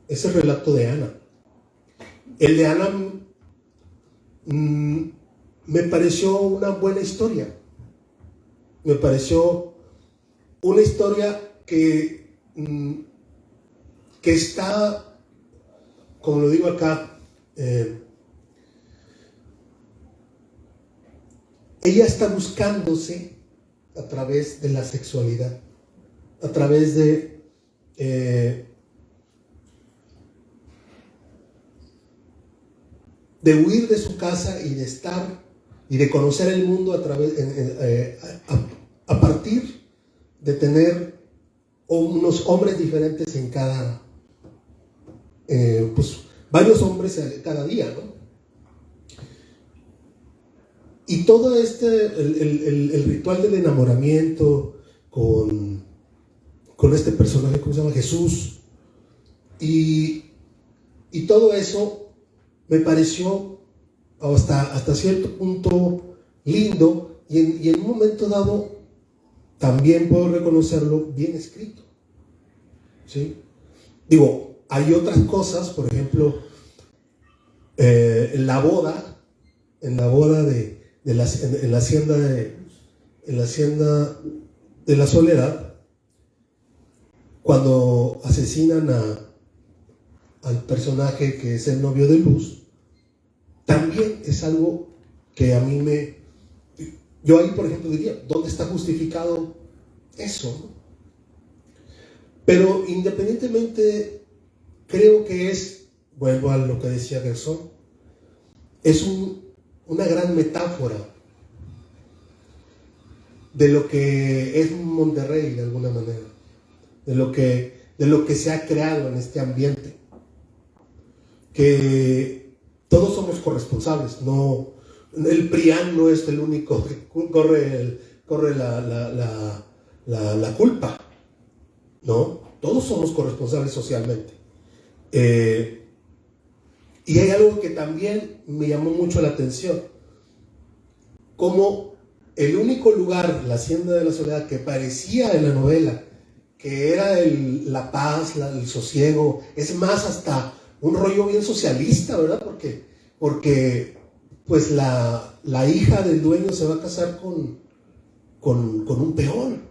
Es el relato de Ana. El de Ana me pareció una buena historia. Me pareció una historia que está, como lo digo acá, ella está buscándose a través de la sexualidad, a través de huir de su casa y de estar y de conocer el mundo a partir de tener unos hombres diferentes en cada, varios hombres cada día, ¿no? Y todo el ritual del enamoramiento con este personaje, ¿cómo se llama? Jesús. Y todo eso me pareció hasta cierto punto lindo y en un momento dado también puedo reconocerlo bien escrito, ¿sí? Digo, hay otras cosas, por ejemplo, en la boda en la hacienda de la Soledad, cuando asesinan al personaje que es el novio de Luz, también es algo que a mí yo ahí, por ejemplo, diría, ¿dónde está justificado eso? Pero independientemente, creo que vuelvo a lo que decía Garzón, es una gran metáfora de lo que es Monterrey de alguna manera, de lo que se ha creado en este ambiente, que todos somos corresponsables, no, el PRIAN no es el único que corre la culpa, ¿no? Todos somos corresponsables socialmente. Y hay algo que también me llamó mucho la atención, como el único lugar, la Hacienda de la Soledad, que parecía en la novela, que era la paz, el sosiego, es más, hasta un rollo bien socialista, ¿verdad? Porque pues la hija del dueño se va a casar con un peón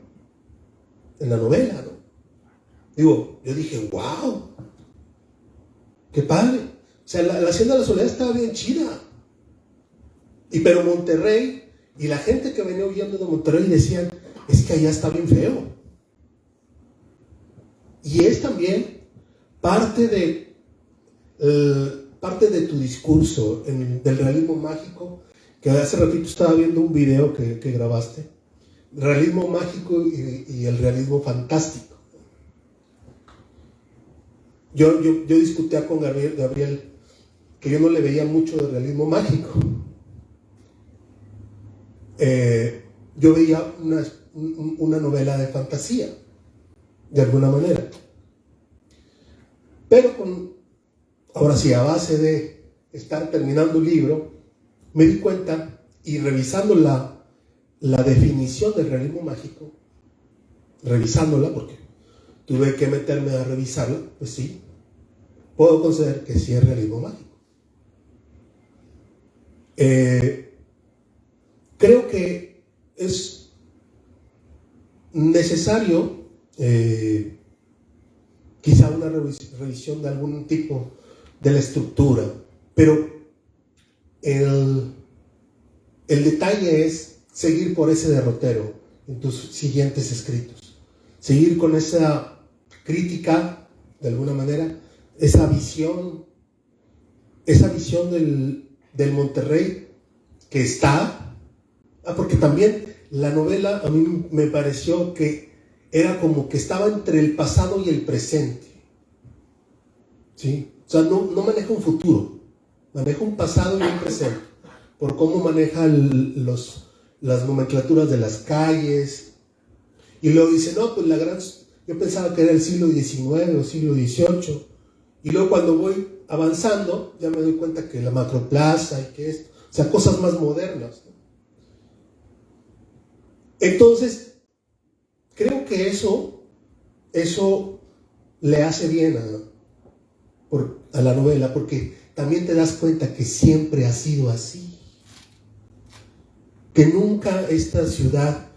en la novela, ¿no? Digo, yo dije, wow, qué padre. O sea, la Hacienda de la Soledad estaba bien chida. Pero Monterrey, y la gente que venía huyendo de Monterrey decían, es que allá está bien feo. Y es también parte de tu discurso del realismo mágico, que hace ratito estaba viendo un video que grabaste, realismo mágico y el realismo fantástico. Yo discutía con Gabriel que yo no le veía mucho de realismo mágico. Yo veía una novela de fantasía, de alguna manera. Pero ahora sí, a base de estar terminando un libro, me di cuenta, y revisando la definición del realismo mágico, revisándola, porque tuve que meterme a revisarla, pues sí, puedo considerar que sí es realismo mágico. Creo que es necesario quizá una revisión de algún tipo de la estructura, pero el detalle es seguir por ese derrotero en tus siguientes escritos, seguir con esa crítica, de alguna manera, esa visión del Monterrey que está. Porque también la novela a mí me pareció que era como que estaba entre el pasado y el presente, ¿sí? O sea, no maneja un futuro, maneja un pasado y un presente, por cómo maneja las nomenclaturas de las calles. Y luego dice, no, pues yo pensaba que era el siglo XIX o siglo XVIII, y luego cuando voy avanzando ya me doy cuenta que la macroplaza y que esto, o sea, cosas más modernas, ¿no? Entonces, creo que eso le hace bien a la novela, porque también te das cuenta que siempre ha sido así, que nunca esta ciudad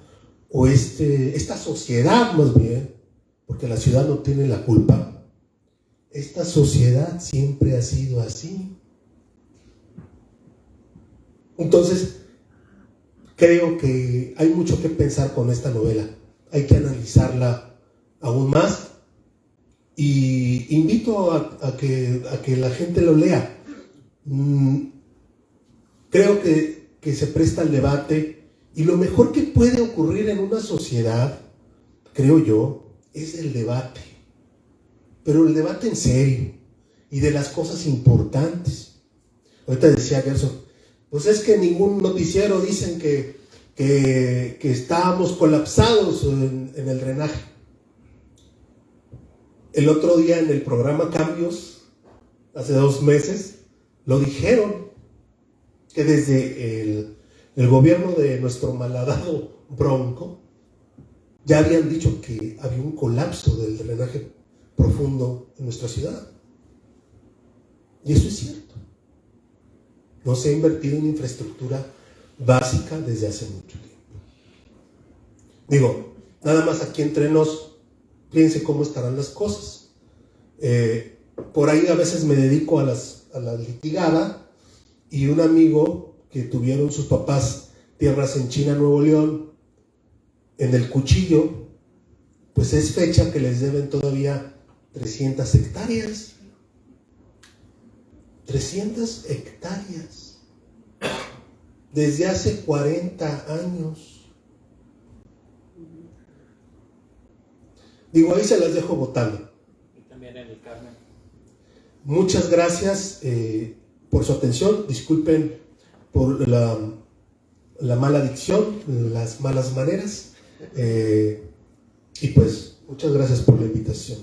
o esta sociedad, más bien, porque la ciudad no tiene la culpa, esta sociedad siempre ha sido así. Entonces, creo que hay mucho que pensar con esta novela, hay que analizarla aún más, y invito a que la gente lo lea. Creo que se presta al debate, y lo mejor que puede ocurrir en una sociedad, creo yo, es el debate, pero el debate en serio y de las cosas importantes. Ahorita decía Gerson, pues es que ningún noticiero dicen que estábamos colapsados en el drenaje. El otro día en el programa Cambios, hace 2 meses, lo dijeron, que desde el gobierno de nuestro malhadado Bronco ya habían dicho que había un colapso del drenaje profundo en nuestra ciudad. Y eso es cierto. No se ha invertido en infraestructura básica desde hace mucho tiempo. Digo, nada más aquí entre nos, fíjense cómo estarán las cosas. por ahí a veces me dedico a la litigada, y un amigo que tuvieron sus papás tierras en China, Nuevo León, en el Cuchillo, pues es fecha que les deben todavía 300 hectáreas. 300 hectáreas. Desde hace 40 años. Digo, ahí se las dejo votando. Y también en el Carmen. Muchas gracias por su atención. Disculpen por la mala dicción, las malas maneras. Y pues, muchas gracias por la invitación.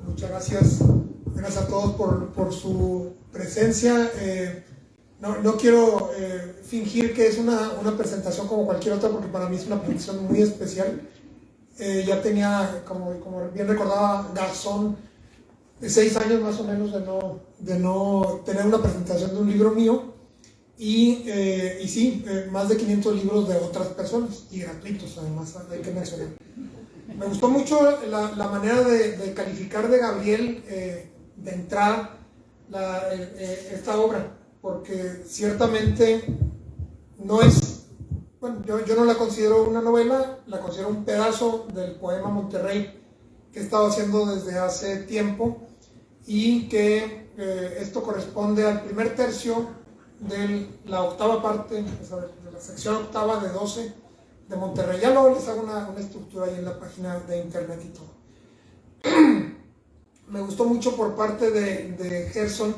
Muchas gracias. Gracias a todos por su presencia. No quiero fingir que es una presentación como cualquier otra, porque para mí es una presentación muy especial. Ya tenía, como bien recordaba Garzón, 6 años más o menos de no tener una presentación de un libro mío, y sí, más de 500 libros de otras personas, y gratuitos además, hay que mencionar. Me gustó mucho la manera de calificar de Gabriel de entrada esta obra, porque ciertamente no es, bueno, yo no la considero una novela, la considero un pedazo del poema Monterrey que he estado haciendo desde hace tiempo, y que esto corresponde al primer tercio de la octava parte, de la sección octava de 12 de Monterrey. Ya luego les hago una estructura ahí en la página de internet y todo. Me gustó mucho por parte de Gerson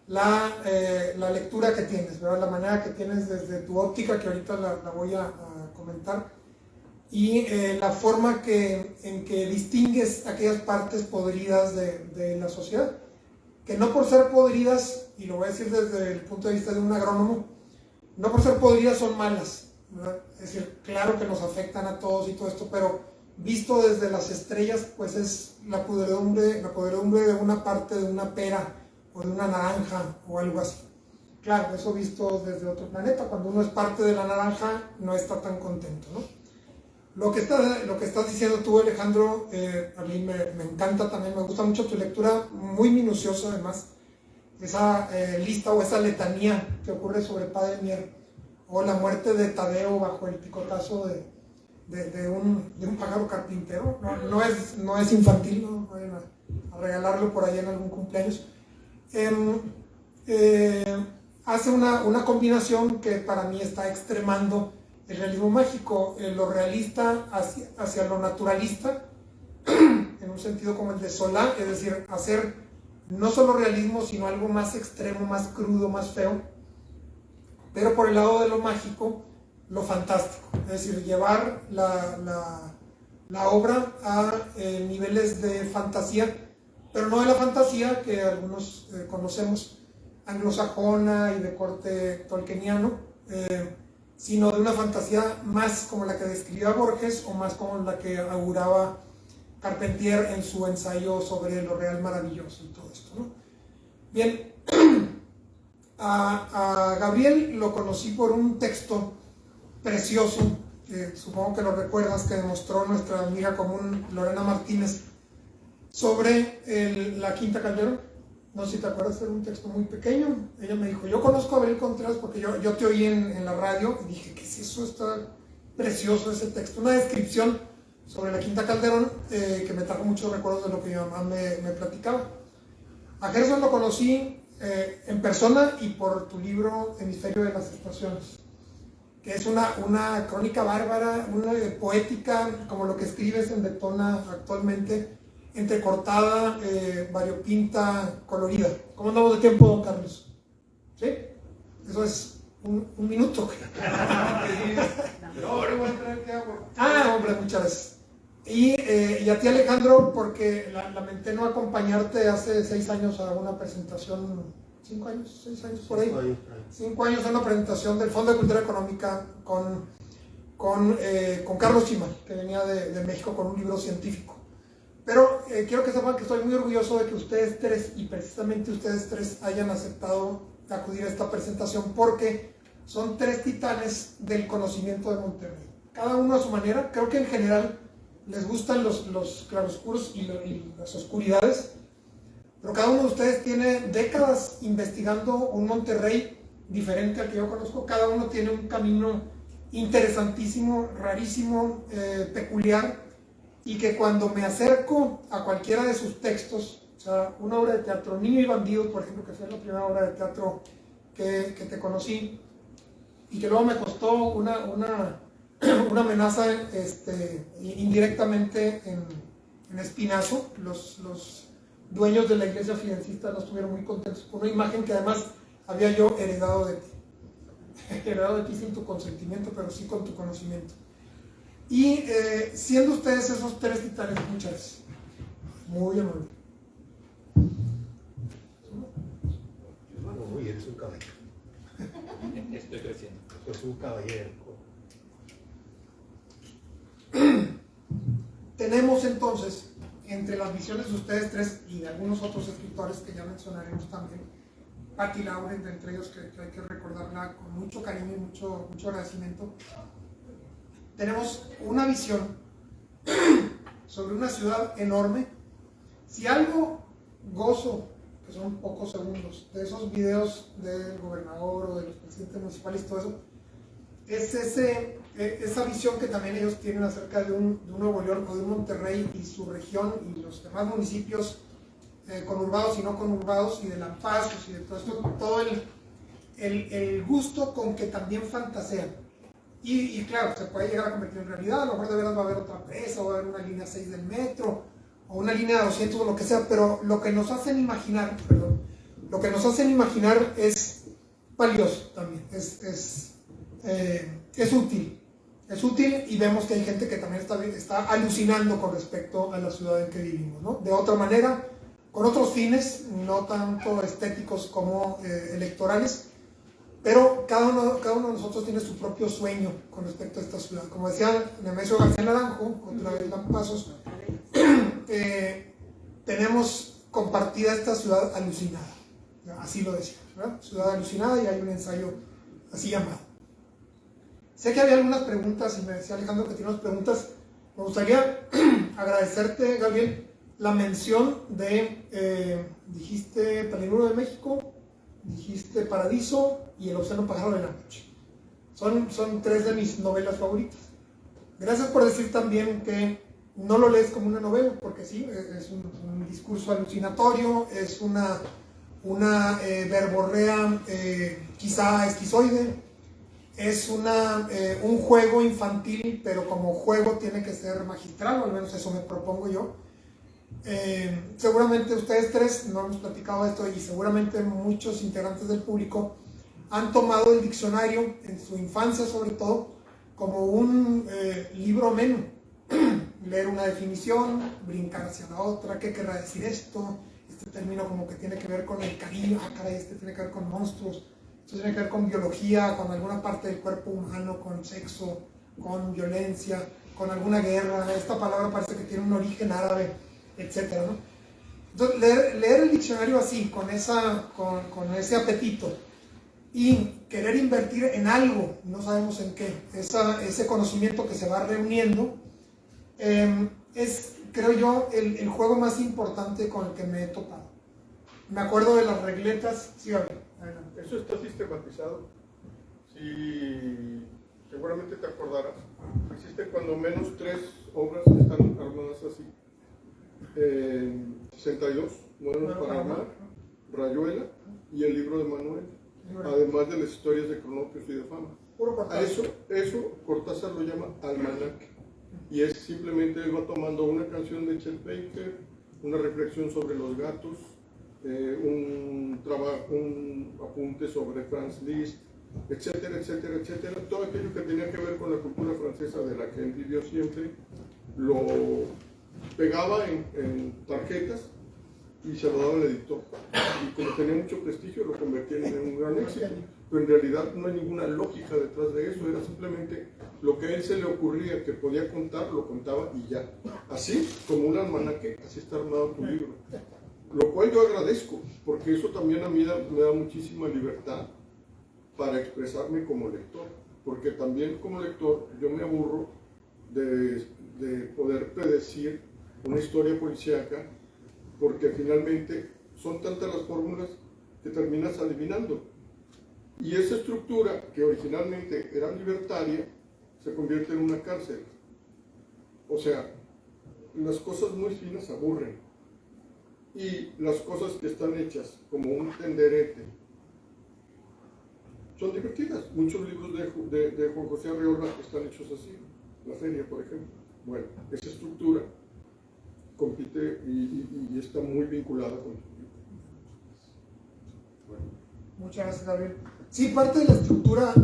la lectura que tienes, ¿verdad? La manera que tienes desde tu óptica, que ahorita la voy a comentar, y la forma en que distingues aquellas partes podridas de la sociedad, que no por ser podridas, y lo voy a decir desde el punto de vista de un agrónomo, no por ser podridas son malas, ¿verdad? Es decir, claro que nos afectan a todos y todo esto, pero visto desde las estrellas, pues es la podredumbre de una parte de una pera o de una naranja o algo así. Claro, eso visto desde otro planeta, cuando uno es parte de la naranja no está tan contento, ¿no? Lo que estás diciendo tú, Alejandro, a mí me encanta también, me gusta mucho tu lectura, muy minuciosa además, esa lista o esa letanía que ocurre sobre Padre Mier, o la muerte de Tadeo bajo el picotazo de un pájaro carpintero. No es infantil, no vayan a regalarlo por ahí en algún cumpleaños. Hace una combinación que para mí está extremando el realismo mágico, lo realista hacia lo naturalista, en un sentido como el de Solá, es decir, hacer no solo realismo, sino algo más extremo, más crudo, más feo, pero por el lado de lo mágico, lo fantástico, es decir, llevar la obra a niveles de fantasía, pero no de la fantasía que algunos conocemos, anglosajona y de corte tolkieniano, sino de una fantasía más como la que describía Borges, o más como la que auguraba Carpentier en su ensayo sobre lo real maravilloso y todo esto, ¿no? Bien, a Gabriel lo conocí por un texto precioso, que supongo que lo recuerdas, que demostró nuestra amiga común Lorena Martínez, sobre la Quinta Calderón. No sé si te acuerdas, era un texto muy pequeño. Ella me dijo, yo conozco a Gabriel Contreras porque yo te oí en la radio, y dije, ¿qué es eso? Está precioso ese texto, una descripción sobre la Quinta Calderón que me trajo muchos recuerdos de lo que mi mamá me platicaba. A Gerson lo conocí en persona y por tu libro Hemisferio de las Estaciones, que es una crónica bárbara, una poética, como lo que escribes en Detona actualmente, entrecortada, variopinta, colorida. ¿Cómo andamos de tiempo, don Carlos? ¿Sí? Eso es un minuto. No, le voy a traer que agua. Ah, hombre, muchas gracias. Y a ti, Alejandro, porque lamenté no acompañarte hace 6 años a una presentación, 5 años, 6 años por ahí. 5 años a una presentación del Fondo de Cultura Económica con Carlos Chimal, que venía de México con un libro científico. Pero quiero que sepan que estoy muy orgulloso de que ustedes tres, y precisamente ustedes tres, hayan aceptado acudir a esta presentación, porque son tres titanes del conocimiento de Monterrey. Cada uno a su manera. Creo que en general les gustan los claroscuros y las oscuridades, pero cada uno de ustedes tiene décadas investigando un Monterrey diferente al que yo conozco. Cada uno tiene un camino interesantísimo, rarísimo, peculiar, y que cuando me acerco a cualquiera de sus textos, o sea, una obra de teatro, Niño y Bandido, por ejemplo, que fue la primera obra de teatro que te conocí, y que luego me costó una amenaza indirectamente en Espinazo. Los dueños de la iglesia fidencista no estuvieron muy contentos con una imagen que además había yo heredado de ti. Heredado de ti sin tu consentimiento, pero sí con tu conocimiento. Y siendo ustedes esos tres titanes, muchas gracias. Muy amable. Uy, eres un caballero. Estoy creciendo. Sos un caballero. Tenemos entonces, entre las visiones de ustedes tres y de algunos otros escritores que ya mencionaremos también, Patti Lauren, de entre ellos, que hay que recordarla con mucho cariño y mucho agradecimiento, tenemos una visión sobre una ciudad enorme. Si algo gozo, que son pocos segundos, de esos videos del gobernador o de los presidentes municipales y todo eso, es esa visión que también ellos tienen acerca de un Nuevo León o de un Monterrey y su región y los demás municipios conurbados y no conurbados, y de lampazos y de todo esto, todo el gusto con que también fantasean. Y claro, se puede llegar a convertir en realidad. A lo mejor de veras va a haber otra presa, va a haber una línea 6 del metro o una línea 200 o lo que sea, pero lo que nos hacen imaginar, es valioso también, es útil, y vemos que hay gente que también está alucinando con respecto a la ciudad en que vivimos, ¿no? De otra manera, con otros fines, no tanto estéticos como electorales, pero cada uno de nosotros tiene su propio sueño con respecto a esta ciudad. Como decía Nemesio García Naranjo, otra vez Lampazos, tenemos compartida esta ciudad alucinada, así lo decía, ¿verdad? Ciudad alucinada, y hay un ensayo así llamado. Sé que había algunas preguntas, y me decía Alejandro que tiene unas preguntas. Me gustaría agradecerte, Gabriel, la mención de, dijiste Peligro de México, dijiste Paradiso y El Océano Pájaro de la Noche. Son tres de mis novelas favoritas. Gracias por decir también que no lo lees como una novela, porque sí, es un discurso alucinatorio, es una verborrea quizá esquizoide, es un juego infantil, pero como juego tiene que ser magistral, o al menos eso me propongo yo. Seguramente ustedes tres no hemos platicado de esto, y seguramente muchos integrantes del público han tomado el diccionario en su infancia, sobre todo, como un libro ameno. Leer una definición, brincar hacia la otra, ¿qué querrá decir esto? Este término como que tiene que ver con el cariño, caray, este tiene que ver con monstruos, esto tiene que ver con biología, con alguna parte del cuerpo humano, con sexo, con violencia, con alguna guerra, esta palabra parece que tiene un origen árabe, etcétera, ¿no? Entonces, leer el diccionario así, con ese apetito, y querer invertir en algo, no sabemos en qué, ese conocimiento que se va reuniendo, es, creo yo, el juego más importante con el que me he topado. Me acuerdo de las regletas. Sí, adelante. Eso está sistematizado. Si seguramente te acordarás, existen cuando menos 3 obras que están armadas así. 62, Modernos para Armar, Rayuela y el libro de Manuel, además de las historias de Cronopios y de Fama. A eso Cortázar lo llama almanaque, y es simplemente él va tomando una canción de Chet Baker, una reflexión sobre los gatos, un apunte sobre Franz Liszt, etcétera, etcétera, etcétera. Todo aquello que tenía que ver con la cultura francesa, de la que él vivió siempre, lo pegaba en tarjetas y se lo daba al editor. Y como tenía mucho prestigio, lo convertía en un gran éxito. Pero en realidad no hay ninguna lógica detrás de eso, era simplemente lo que a él se le ocurría que podía contar, lo contaba y ya. Así como un almanaque, así está armado tu libro. Lo cual yo agradezco, porque eso también a mí me da muchísima libertad para expresarme como lector, porque también como lector yo me aburro de poder predecir una historia policíaca, porque finalmente son tantas las fórmulas que terminas adivinando. Y esa estructura, que originalmente era libertaria, se convierte en una cárcel. O sea, las cosas muy finas aburren. Y las cosas que están hechas como un tenderete son divertidas. Muchos libros de Juan José Arreola están hechos así. La Feria, por ejemplo. Bueno, esa estructura compite y está muy vinculada con tu libro. Bueno. Muchas gracias, Gabriel. Sí, parte de la estructura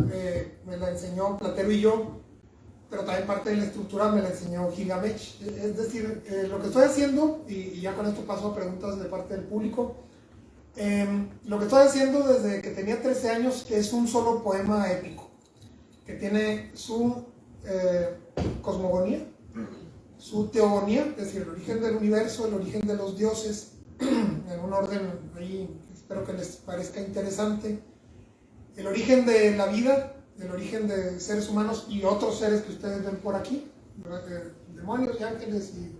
me la enseñó Platero y yo, pero también parte de la estructura me la enseñó Gilgamesh. Es decir, lo que estoy haciendo, y ya con esto paso a preguntas de parte del público, lo que estoy haciendo desde que tenía 13 años es un solo poema épico, que tiene su cosmogonía, su teogonía, es decir, el origen del universo, el origen de los dioses, en un orden ahí, espero que les parezca interesante, el origen de la vida, el origen de seres humanos y otros seres que ustedes ven por aquí, demonios y ángeles y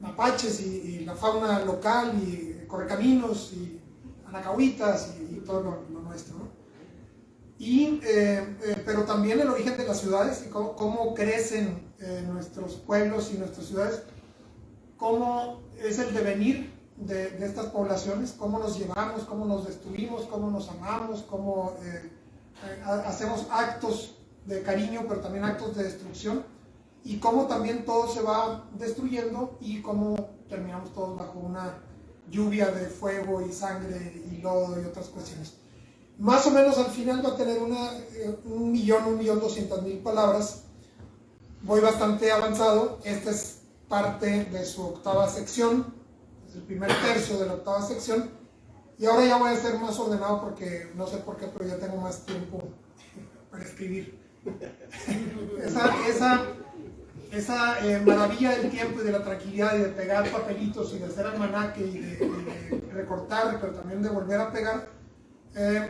mapaches y la fauna local y correcaminos y anacahuitas y todo lo nuestro, ¿no? Pero también el origen de las ciudades y cómo crecen nuestros pueblos y nuestras ciudades, cómo es el devenir de estas poblaciones, cómo nos llevamos, cómo nos destruimos, cómo nos amamos, cómo hacemos actos de cariño, pero también actos de destrucción, y cómo también todo se va destruyendo y cómo terminamos todos bajo una lluvia de fuego y sangre y lodo y otras cuestiones. Más o menos al final va a tener 1.200.000 palabras. Voy bastante avanzado. Esta es parte de su octava sección, es el primer tercio de la octava sección, y ahora ya voy a ser más ordenado porque no sé por qué, pero ya tengo más tiempo para escribir. Esa maravilla del tiempo y de la tranquilidad y de pegar papelitos y de hacer almanaque y de recortar, pero también de volver a pegar,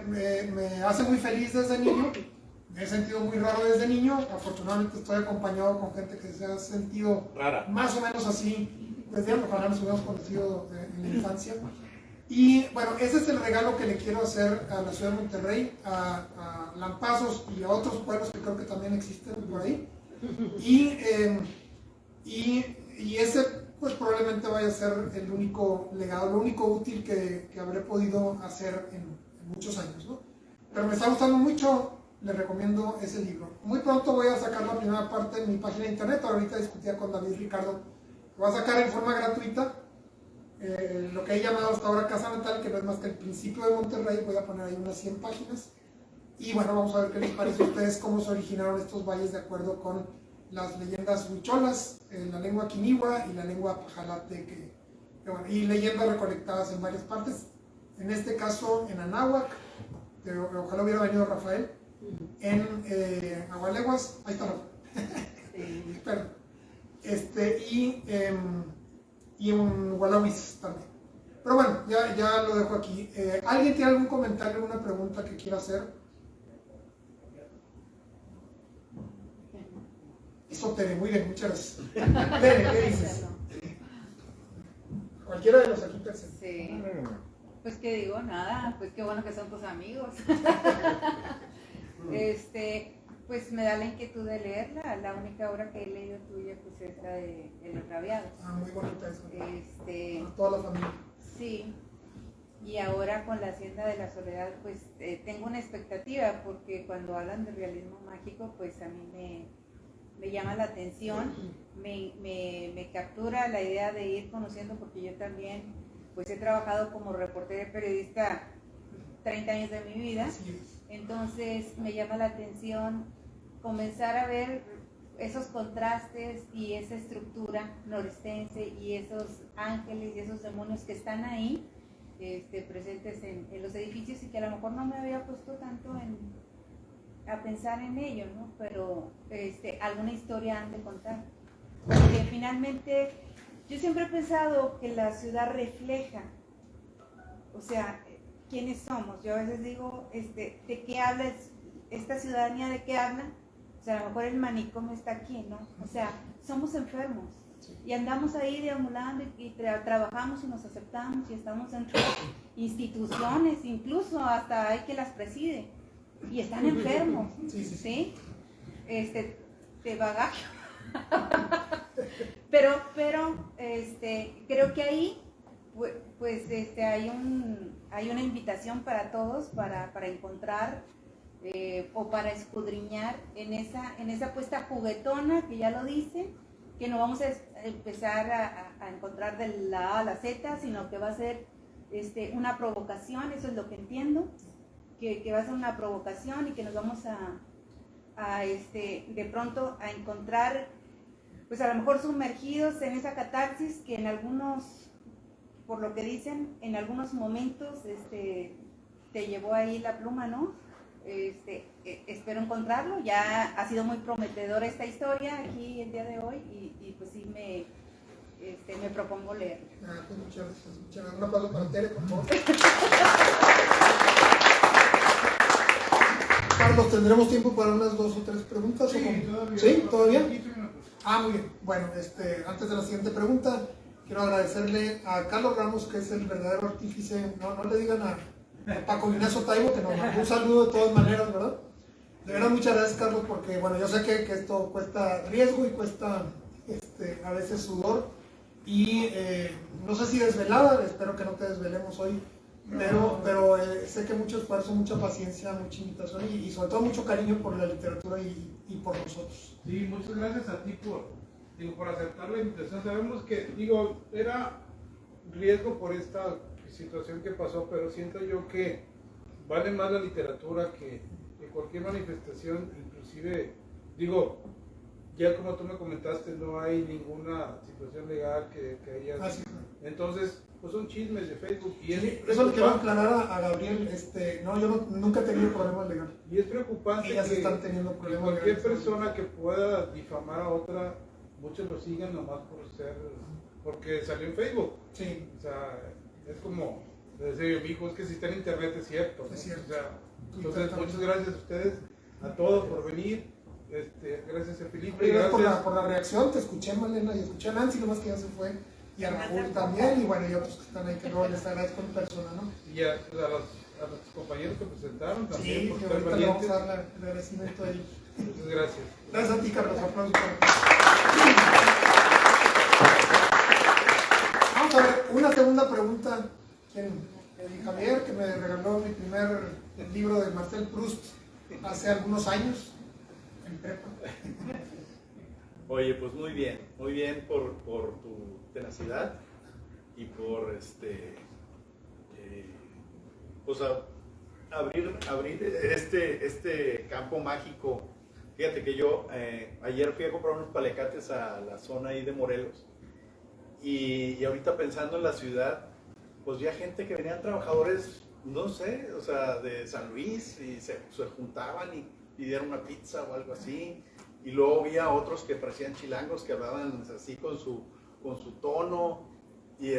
me hace muy feliz desde niño. Me he sentido muy raro desde niño. Afortunadamente estoy acompañado con gente que se ha sentido más o menos así desde antes. Ojalá nos hubiéramos conocido en la infancia. Y bueno, ese es el regalo que le quiero hacer a la ciudad de Monterrey, a Lampazos y a otros pueblos que creo que también existen por ahí. Y ese pues probablemente vaya a ser el único legado, lo único útil que habré podido hacer en muchos años, ¿no? Pero me está gustando mucho, les recomiendo ese libro. Muy pronto voy a sacar la primera parte en mi página de internet. Ahorita discutía con David Ricardo, lo voy a sacar en forma gratuita, lo que he llamado hasta ahora Casa Natal, que no es más que el principio de Monterrey. Voy a poner ahí unas 100 páginas y bueno, vamos a ver qué les parece a ustedes, cómo se originaron estos valles de acuerdo con las leyendas huicholas, la lengua quinihua y la lengua pajalate, bueno, y leyendas recolectadas en varias partes. En este caso en Anáhuac, ojalá hubiera venido Rafael, en Agualeguas, ahí está Rafael, perdón, y en Gualawis también. Pero bueno, ya lo dejo aquí. ¿Alguien tiene algún comentario, alguna pregunta que quiera hacer? Eso, Tere, muy bien, muchas gracias. Tere, ¿qué dices? Cualquiera de los aquí presentes. Sí. Pues que digo, nada, pues qué bueno que son tus amigos. Pues me da la inquietud de leerla. La única obra que he leído tuya pues es la de El Extraviado. Muy bonita esa. A toda la familia. Sí. Y ahora con La Hacienda de la Soledad pues tengo una expectativa, porque cuando hablan de realismo mágico pues a mí me llama la atención, me captura la idea de ir conociendo, porque yo también pues he trabajado como reportera y periodista 30 años de mi vida. Entonces me llama la atención comenzar a ver esos contrastes y esa estructura noristense y esos ángeles y esos demonios que están ahí presentes en los edificios, y que a lo mejor no me había puesto tanto a pensar en ello, ¿no? Pero alguna historia han de contar, porque finalmente yo siempre he pensado que la ciudad refleja, o sea, quiénes somos. Yo a veces digo, ¿de qué habla esta ciudadanía de qué habla, o sea, a lo mejor el manicomio está aquí, ¿no? O sea, somos enfermos y andamos ahí deambulando y trabajamos y nos aceptamos y estamos dentro de instituciones, incluso hasta hay que las preside y están enfermos, ¿sí? De bagaje. pero creo que ahí pues hay una invitación para todos para encontrar o para escudriñar en esa puesta juguetona que ya lo dice, que no vamos a empezar a encontrar de la A a la Z, sino que va a ser una provocación, eso es lo que entiendo, que va a ser una provocación y que nos vamos de pronto a encontrar, pues a lo mejor sumergidos en esa catarsis que en algunos, por lo que dicen, en algunos momentos te llevó ahí la pluma, ¿no? Espero encontrarlo. Ya ha sido muy prometedora esta historia aquí el día de hoy y pues sí me propongo leer. Pues muchas gracias. Un aplauso para Tere, por favor. Carlos, ¿tendremos tiempo para unas 2 o 3 preguntas? Sí, ¿Todavía? Muy bien. Bueno, antes de la siguiente pregunta, quiero agradecerle a Carlos Ramos, que es el verdadero artífice. No le digan a Paco Ignacio Taibo, que nos mandó un saludo de todas maneras, ¿verdad? De verdad, muchas gracias, Carlos, porque bueno, yo sé que esto cuesta riesgo y cuesta a veces sudor. Y no sé si desvelada, espero que no te desvelemos hoy, pero sé que mucho esfuerzo, mucha paciencia, mucha invitación y sobre todo mucho cariño por la literatura y por nosotros. Sí, muchas gracias a ti por aceptar la invitación. Sabemos que, era riesgo por esta situación que pasó, pero siento yo que vale más la literatura que cualquier manifestación, inclusive, ya como tú me comentaste, no hay ninguna situación legal que haya. Entonces, pues son chismes de Facebook. Y eso le quiero aclarar a Gabriel. Yo nunca he tenido problemas legales. Y es preocupante ellas están teniendo problemas cualquier persona que pueda difamar a otra, muchos lo siguen nomás porque salió en Facebook. Sí. O sea, es como decir, mi hijo, es que si está en internet es cierto, ¿no? Es cierto. O sea, entonces, muchas gracias a ustedes, a todos por venir. Gracias a Felipe. Gracias por la reacción. Te escuché, Malena, y escuché a Nancy, nomás que ya se fue. Y a Raúl también, y bueno, y otros que están ahí que no les agradezco en persona, ¿no? Y a los compañeros que presentaron también. Sí, por que estar ahorita le vamos a valientes. dar el agradecimiento a ellos. Muchas gracias. Gracias a ti, Carlos. Aplausos. Vamos a ver, una segunda pregunta. Javier, que me regaló mi primer libro de Marcel Proust hace algunos años en prepa. Oye, pues muy bien por tu tenacidad y por pues abrir este campo mágico. Fíjate que yo ayer fui a comprar unos palecates a la zona ahí de Morelos y ahorita pensando en la ciudad, pues vi a gente que venían trabajadores, no sé, o sea, de San Luis y se juntaban y pidieron una pizza o algo así. Y luego vi a otros que parecían chilangos, que hablaban así con su tono. Y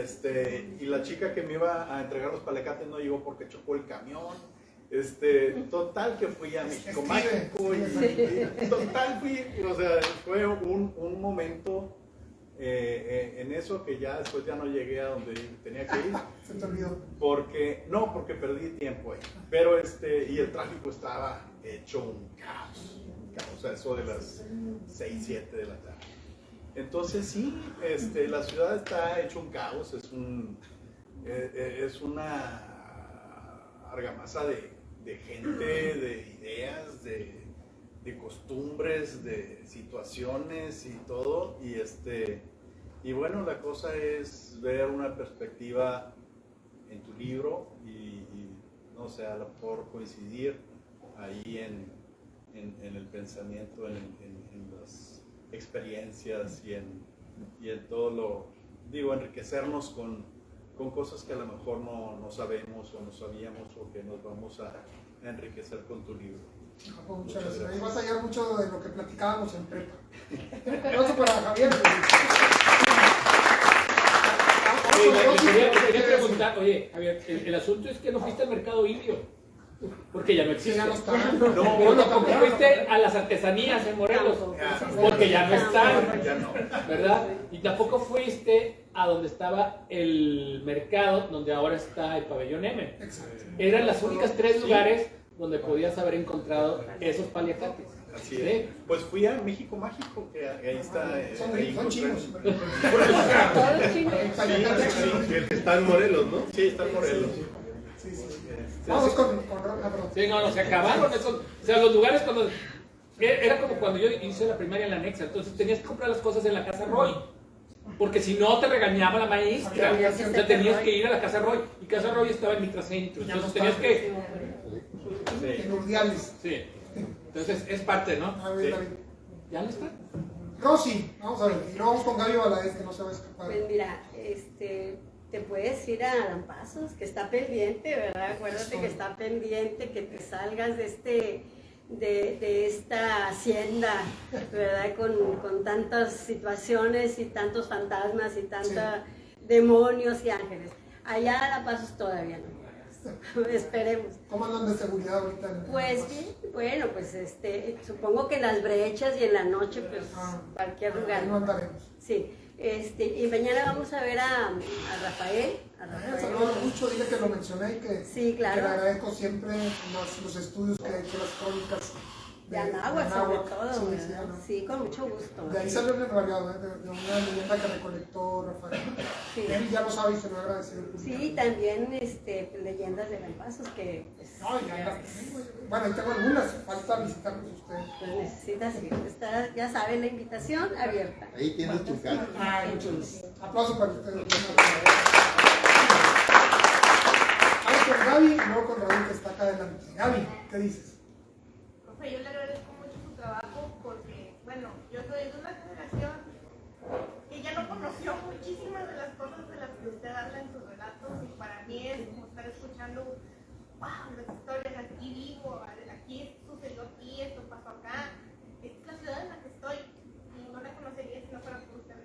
la chica que me iba a entregar los palecates no llegó porque chocó el camión. Total que fui a México Mágico. Total fui, o sea, fue un momento en eso que ya después ya no llegué a donde tenía que ir. Se te olvidó. Porque perdí tiempo ahí. Pero y el tráfico estaba hecho un caos. O sea, eso de las 6, 7 de la tarde. Entonces sí, la ciudad está hecho un caos, es una argamasa de gente, de ideas, de costumbres, de situaciones y todo. Y bueno, la cosa es ver una perspectiva en tu libro y no sé, a lo mejor coincidir ahí en el pensamiento, en las experiencias y en todo enriquecernos con cosas que a lo mejor no sabemos o no sabíamos o que nos vamos a enriquecer con tu libro. Muchas gracias. Ahí vas a hallar mucho de lo que platicábamos en prepa. Otro para Javier. Quería preguntar, oye, Javier, el asunto es que no fuiste al mercado indio. Porque ya no existe. Ya no está. Bueno, como fuiste a las artesanías en Morelos, porque ya no están, Ya no. ¿verdad? Y tampoco fuiste a donde estaba el mercado, donde ahora está el pabellón M. Exacto. Eran las únicas 3 lugares donde podías haber encontrado esos paliacates. Así es. Pues fui a México Mágico, que ahí está. Son chinos. Todos chinos. Sí, el que está en Morelos, ¿no? Sí, está en Morelos. Sí, sí. Vamos con Roca, perdón. Sí, no, se acabaron esos. O sea, los lugares cuando. Era como cuando yo hice la primaria en la Nexa, entonces tenías que comprar las cosas en la Casa Roy. Porque si no te regañaba la maestra. O sea, tenías que ir a la Casa Roy. Y Casa Roy estaba en Microcentro. Entonces tenías que. En Urdiales. Sí. Entonces es parte, ¿no? A ver, David. ¿Ya no está? Rosy, vamos a ver. Y luego vamos con Gaby Valadez, que no se va a escapar. Pues mira, te puedes ir a Lampazos, que está pendiente, ¿verdad? Acuérdate que está pendiente, que te salgas de esta hacienda, ¿verdad? Con tantas situaciones y tantos fantasmas y tantos demonios y ángeles. Allá a Lampazos todavía no. Esperemos. ¿Cómo andan de seguridad ahorita? Pues bien, bueno, pues supongo que en las brechas y en la noche, pues cualquier lugar. Ahí no andaremos. Sí, y mañana vamos a ver a Rafael. Saludos mucho, dile que lo mencioné y que, Sí, claro. que le agradezco siempre los estudios que las crónicas De Anáhuac, sobre todo. Sí, ¿verdad? ¿no? Sí, con mucho gusto. De ahí salió el enrayado, de una leyenda que recolectó Rafael. Sí. Él ya lo sabe y se lo ha agradecido. Sí, también leyendas de Lampazos que pues, No, ya. Bueno, ahí tengo algunas, falta visitarlos ustedes. pues necesitas ir. Está, ya saben, la invitación abierta. Ahí tienes tu casa. Ay, muchos. Aplausos para ustedes. Vamos con Gaby y luego con Raúl, que está acá adelante. Gaby, ¿qué dices? Profe, yo le agradezco mucho su trabajo porque, bueno, yo soy de una generación que ya no conoció muchísimas de las cosas de las que usted habla en sus relatos y para mí es como estar escuchando, wow, las historias, aquí vivo, aquí sucedió aquí, esto pasó acá, esta es la ciudad en la que estoy y no la conocería si no fuera por usted.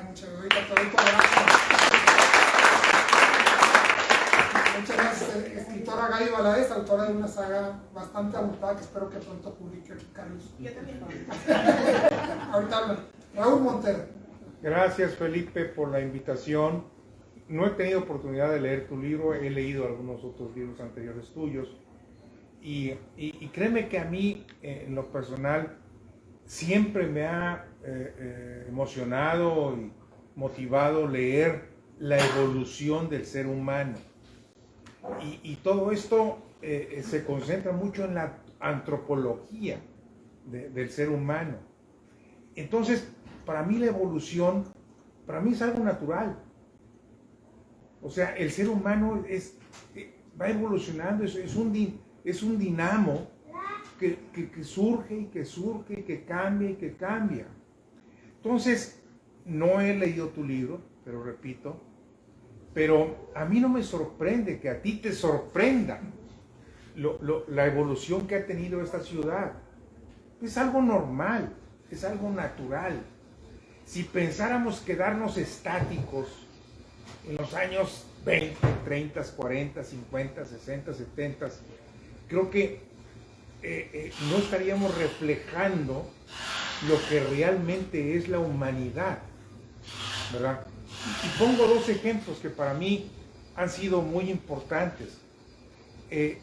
Muchas gracias. Muchas gracias, escritora Gaby Valadez, autora de una saga bastante abultada que espero que pronto publique Carlos. Yo también. Ahorita habla. Raúl Montero. Gracias, Felipe, por la invitación. No he tenido oportunidad de leer tu libro, he leído algunos otros libros anteriores tuyos. Y créeme que a mí, en lo personal, siempre me ha emocionado y motivado leer la evolución del ser humano. Y todo esto se concentra mucho en la antropología del ser humano. Entonces, para mí la evolución, para mí es algo natural. O sea, el ser humano va evolucionando, es un dinamo que surge y que surge y que cambia y que cambia. Entonces, no he leído tu libro, pero repito, pero a mí no me sorprende que a ti te sorprenda la evolución que ha tenido esta ciudad. Es algo normal, es algo natural. Si pensáramos quedarnos estáticos en los años 20, 30, 40, 50, 60, 70, creo que no estaríamos reflejando lo que realmente es la humanidad, ¿verdad? Y pongo dos ejemplos que para mí han sido muy importantes.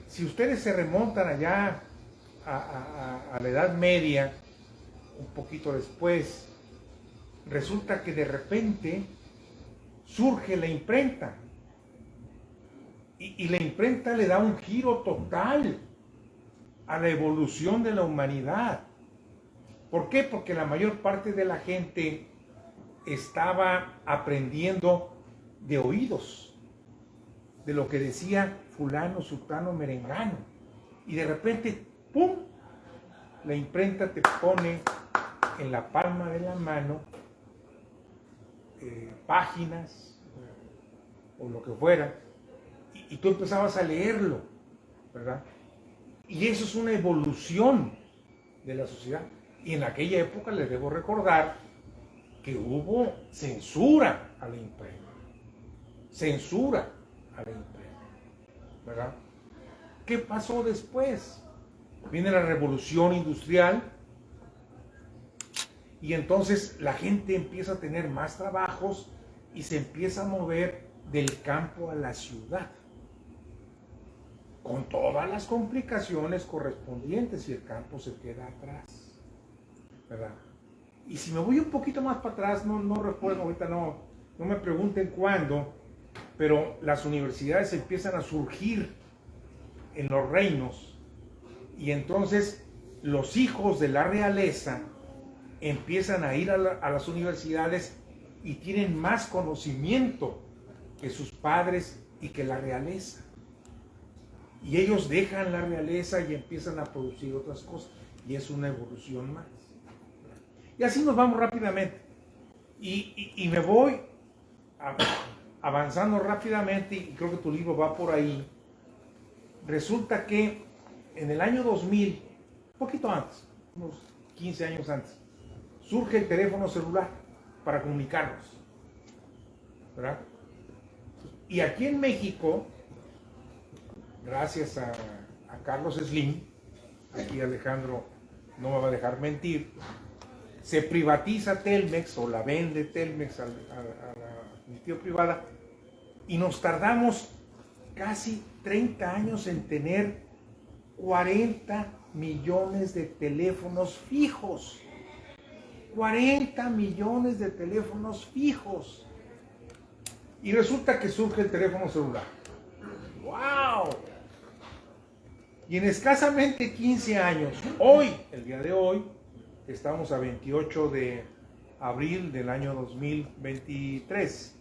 Si ustedes se remontan allá a la Edad Media, un poquito después, resulta que de repente surge la imprenta. Y la imprenta le da un giro total a la evolución de la humanidad. ¿Por qué? Porque la mayor parte de la gente estaba aprendiendo de oídos, de lo que decía fulano, sultano, merengano. Y de repente, ¡pum!, la imprenta te pone en la palma de la mano páginas o lo que fuera, y tú empezabas a leerlo, ¿verdad? Y eso es una evolución de la sociedad. Y en aquella época les debo recordar que hubo censura a la imprenta. Censura a la imprenta, ¿verdad? ¿Qué pasó después? Viene la revolución industrial y entonces la gente empieza a tener más trabajos y se empieza a mover del campo a la ciudad, con todas las complicaciones correspondientes, y el campo se queda atrás, ¿verdad? Y si me voy un poquito más para atrás, no recuerdo, ahorita no me pregunten cuándo, pero las universidades empiezan a surgir en los reinos, y entonces los hijos de la realeza empiezan a ir a las universidades y tienen más conocimiento que sus padres y que la realeza. Y ellos dejan la realeza y empiezan a producir otras cosas. Y es una evolución más. Y así nos vamos rápidamente. Y me voy avanzando rápidamente, y creo que tu libro va por ahí. Resulta que en el año 2000, un poquito antes, unos 15 años antes, surge el teléfono celular para comunicarnos, ¿verdad? Y aquí en México, gracias a Carlos Slim, aquí Alejandro no me va a dejar mentir, se privatiza Telmex, o la vende Telmex a la iniciativa privada, y nos tardamos casi 30 años en tener 40 millones de teléfonos fijos. 40 millones de teléfonos fijos. Y resulta que surge el teléfono celular. ¡Wow! Y en escasamente 15 años, hoy, el día de hoy, estamos a 28 de abril del año 2023,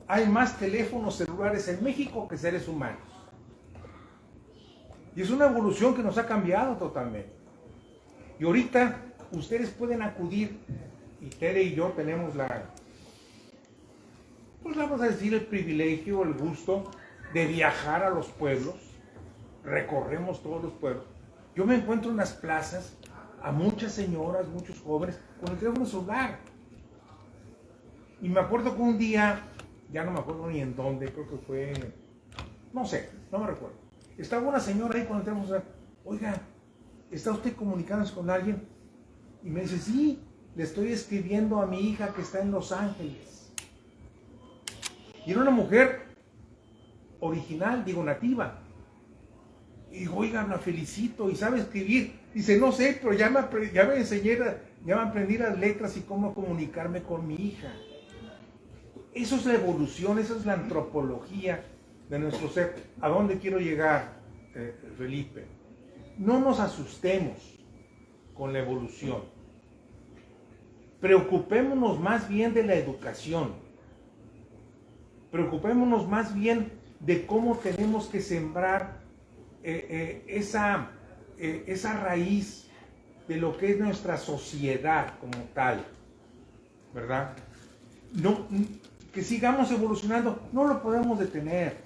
hay más teléfonos celulares en México que seres humanos. Y es una evolución que nos ha cambiado totalmente. Y ahorita ustedes pueden acudir, y Tere y yo tenemos pues vamos a decir, el privilegio, el gusto de viajar a los pueblos. Recorremos todos los pueblos. Yo me encuentro en las plazas a muchas señoras, muchos jóvenes con el teléfono celular. Y me acuerdo que un día, ya no me acuerdo ni en dónde, creo que fue, no sé, no me recuerdo. Estaba una señora ahí con el teléfono celular. Oiga, ¿está usted comunicándose con alguien? Y me dice, sí, le estoy escribiendo a mi hija que está en Los Ángeles. Y era una mujer original, digo, nativa. Y digo, oiga, la felicito, ¿y sabe escribir? Dice, no sé, pero ya me enseñé, ya me aprendí las letras y cómo comunicarme con mi hija. Eso es la evolución, esa es la antropología de nuestro ser. ¿A dónde quiero llegar, Felipe? No nos asustemos con la evolución. Preocupémonos más bien de la educación. Preocupémonos más bien de cómo tenemos que sembrar esa raíz de lo que es nuestra sociedad como tal, ¿verdad? No, que sigamos evolucionando, no lo podemos detener.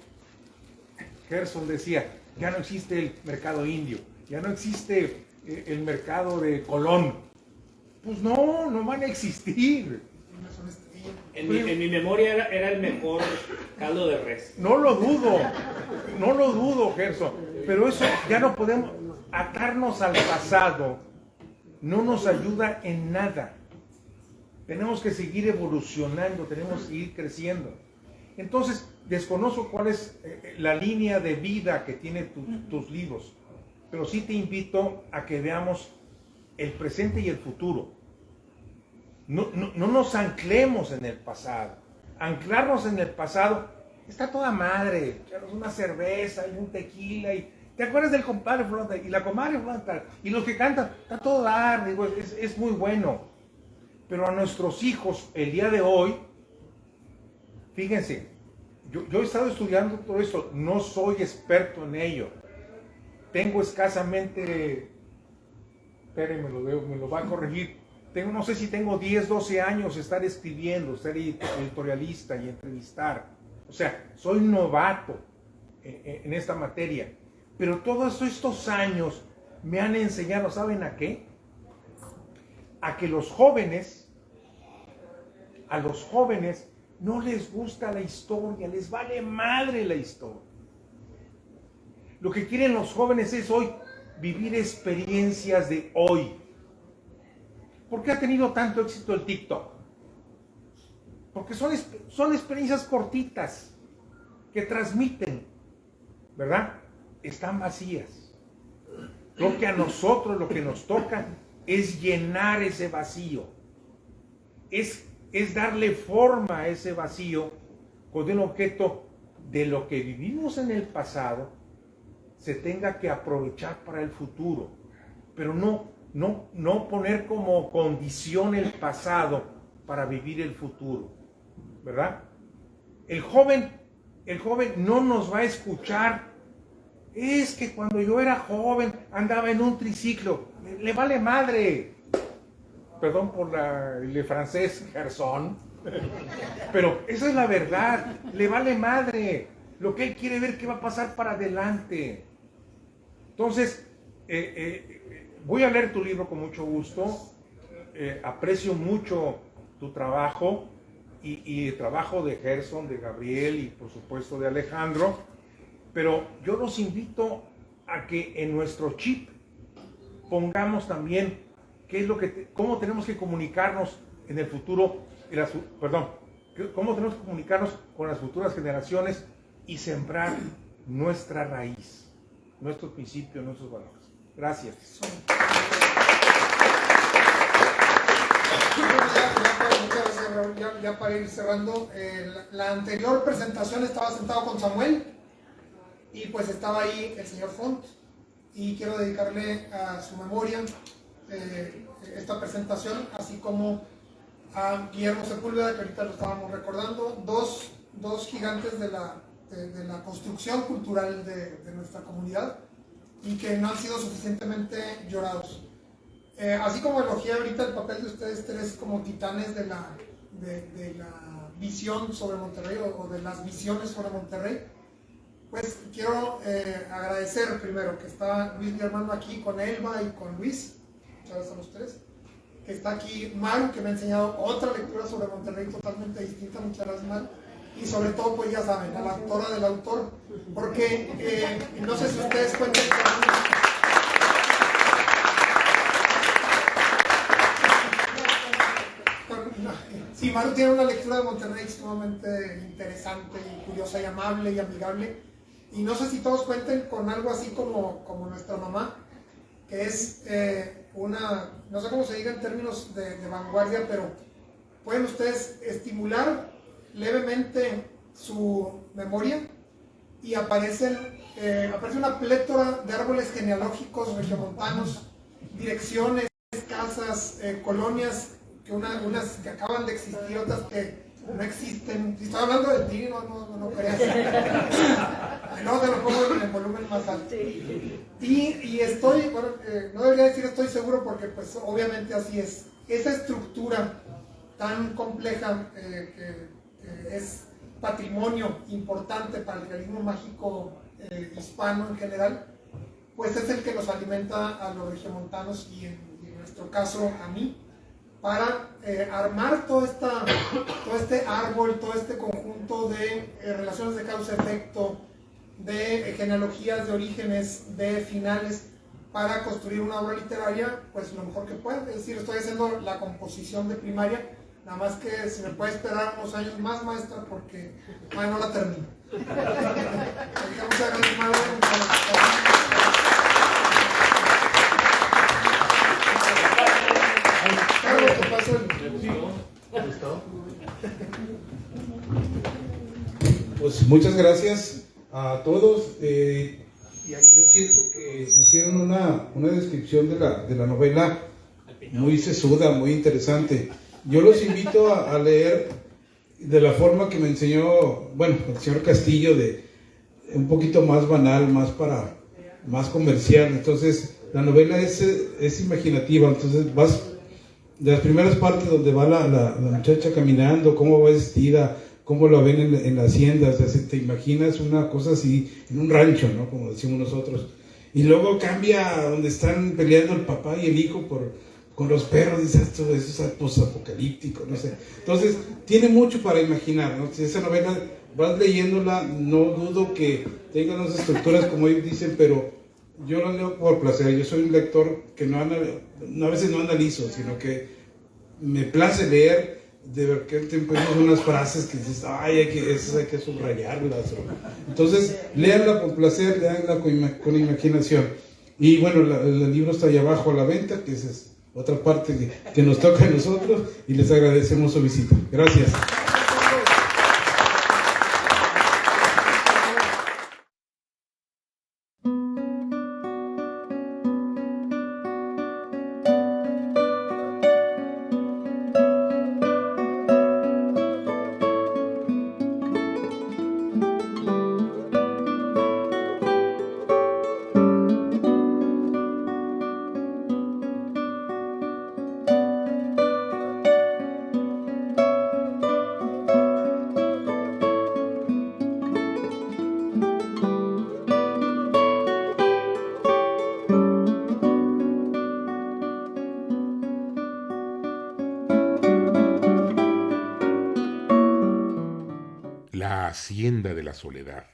Gerson decía, ya no existe el mercado indio, ya no existe el mercado de Colón. Pues no van a existir. En mi memoria era el mejor caldo de res. No lo dudo, Gerson. Pero eso ya no podemos atarnos al pasado. No nos ayuda en nada. Tenemos que seguir evolucionando, tenemos que seguir creciendo. Entonces, desconozco cuál es la línea de vida que tiene tus libros, pero sí te invito a que veamos el presente y el futuro. No nos anclemos en el pasado. Anclarnos en el pasado está toda madre. Echarnos una cerveza y un tequila. ¿Te acuerdas del compadre Flota? Y la comadre Flota. Y los que cantan, está todo dar. Digo, es muy bueno. Pero a nuestros hijos, el día de hoy, fíjense, yo he estado estudiando todo esto. No soy experto en ello. Tengo escasamente, espérenme, me lo va a corregir. No sé si tengo 10, 12 años de estar escribiendo, ser editorialista y entrevistar. O sea, soy novato en esta materia. Pero todos estos años me han enseñado, ¿saben a qué? A que a los jóvenes no les gusta la historia, les vale madre la historia. Lo que quieren los jóvenes es hoy vivir experiencias de hoy. ¿Por qué ha tenido tanto éxito el TikTok? Porque son experiencias cortitas que transmiten, ¿verdad? Están vacías. Lo que a nosotros, lo que nos toca es llenar ese vacío. Es darle forma a ese vacío con un objeto de lo que vivimos en el pasado se tenga que aprovechar para el futuro, pero no poner como condición el pasado para vivir el futuro, ¿verdad? El joven no nos va a escuchar. Es que cuando yo era joven andaba en un triciclo. Le vale madre. Perdón por el francés garçon, pero esa es la verdad. Le vale madre. Lo que él quiere ver qué va a pasar para adelante. Entonces, voy a leer tu libro con mucho gusto. Aprecio mucho tu trabajo y el trabajo de Gerson, de Gabriel y por supuesto de Alejandro. Pero yo los invito a que en nuestro chip pongamos también cómo tenemos que comunicarnos en el futuro, cómo tenemos que comunicarnos con las futuras generaciones y sembrar nuestra raíz, nuestros principios, nuestros valores. Gracias. Ya para ir cerrando, la anterior presentación estaba sentado con Samuel y pues estaba ahí el señor Font, y quiero dedicarle a su memoria esta presentación, así como a Guillermo Sepúlveda, que ahorita lo estábamos recordando, dos gigantes de la construcción cultural de nuestra comunidad y que no han sido suficientemente llorados. Así como elogié ahorita el papel de ustedes tres como titanes de la visión sobre Monterrey o de las visiones sobre Monterrey, pues quiero agradecer primero que está Luis, mi hermano, aquí con Elba y con Luis, muchas gracias a los tres, que está aquí Maru, que me ha enseñado otra lectura sobre Monterrey totalmente distinta, muchas gracias Maru, y sobre todo, pues ya saben, a la autora del autor, porque no sé si ustedes cuentan Sí, Maru tiene una lectura de Monterrey sumamente interesante y curiosa y amable y amigable. Y no sé si todos cuenten con algo así como nuestra mamá, que es no sé cómo se diga en términos de vanguardia, pero pueden ustedes estimular levemente su memoria y aparece una plétora de árboles genealógicos regiomontanos, direcciones, casas, colonias, unas que acaban de existir, otras que no existen. Si estoy hablando de ti, no creas. No, te lo pongo en el volumen más alto. Y estoy, bueno, no debería decir estoy seguro porque pues obviamente así es. Esa estructura tan compleja que es patrimonio importante para el realismo mágico hispano en general, pues es el que nos alimenta a los regiomontanos y en nuestro caso a mí, para armar todo este árbol, todo este conjunto de relaciones de causa-efecto, de genealogías, de orígenes, de finales, para construir una obra literaria, pues lo mejor que pueda. Es decir, estoy haciendo la composición de primaria, nada más que si me puede esperar unos años más, maestra, porque no la termino. Muchas gracias, madre. Pues muchas gracias a todos. Yo siento que hicieron una descripción de la novela muy sesuda, muy interesante. Yo los invito a leer de la forma que me enseñó, bueno, el señor Castillo, de un poquito más banal, más comercial. Entonces, la novela es imaginativa. Entonces, vas de las primeras partes donde va la muchacha caminando, cómo va vestida, cómo la ven en la hacienda, o sea, te imaginas una cosa así, en un rancho, ¿no? Como decimos nosotros. Y luego cambia a donde están peleando el papá y el hijo con los perros, dices, esto es posapocalíptico, no sé. Entonces, tiene mucho para imaginar, ¿no? Esa novela vas leyéndola, no dudo que tenga unas estructuras como ellos dicen, pero yo la leo por placer. Yo soy un lector que a veces no analizo, sino que me place leer. De repente encuentras unas frases que dices, ay, esas hay que subrayarlas. Entonces, léanla por placer, léanla con imaginación. Y bueno, el libro está ahí abajo a la venta, que esa es otra parte que nos toca a nosotros, y les agradecemos su visita. Gracias. La Hacienda de la Soledad,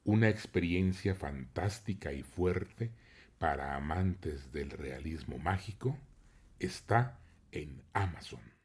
una experiencia fantástica y fuerte para amantes del realismo mágico, está en Amazon.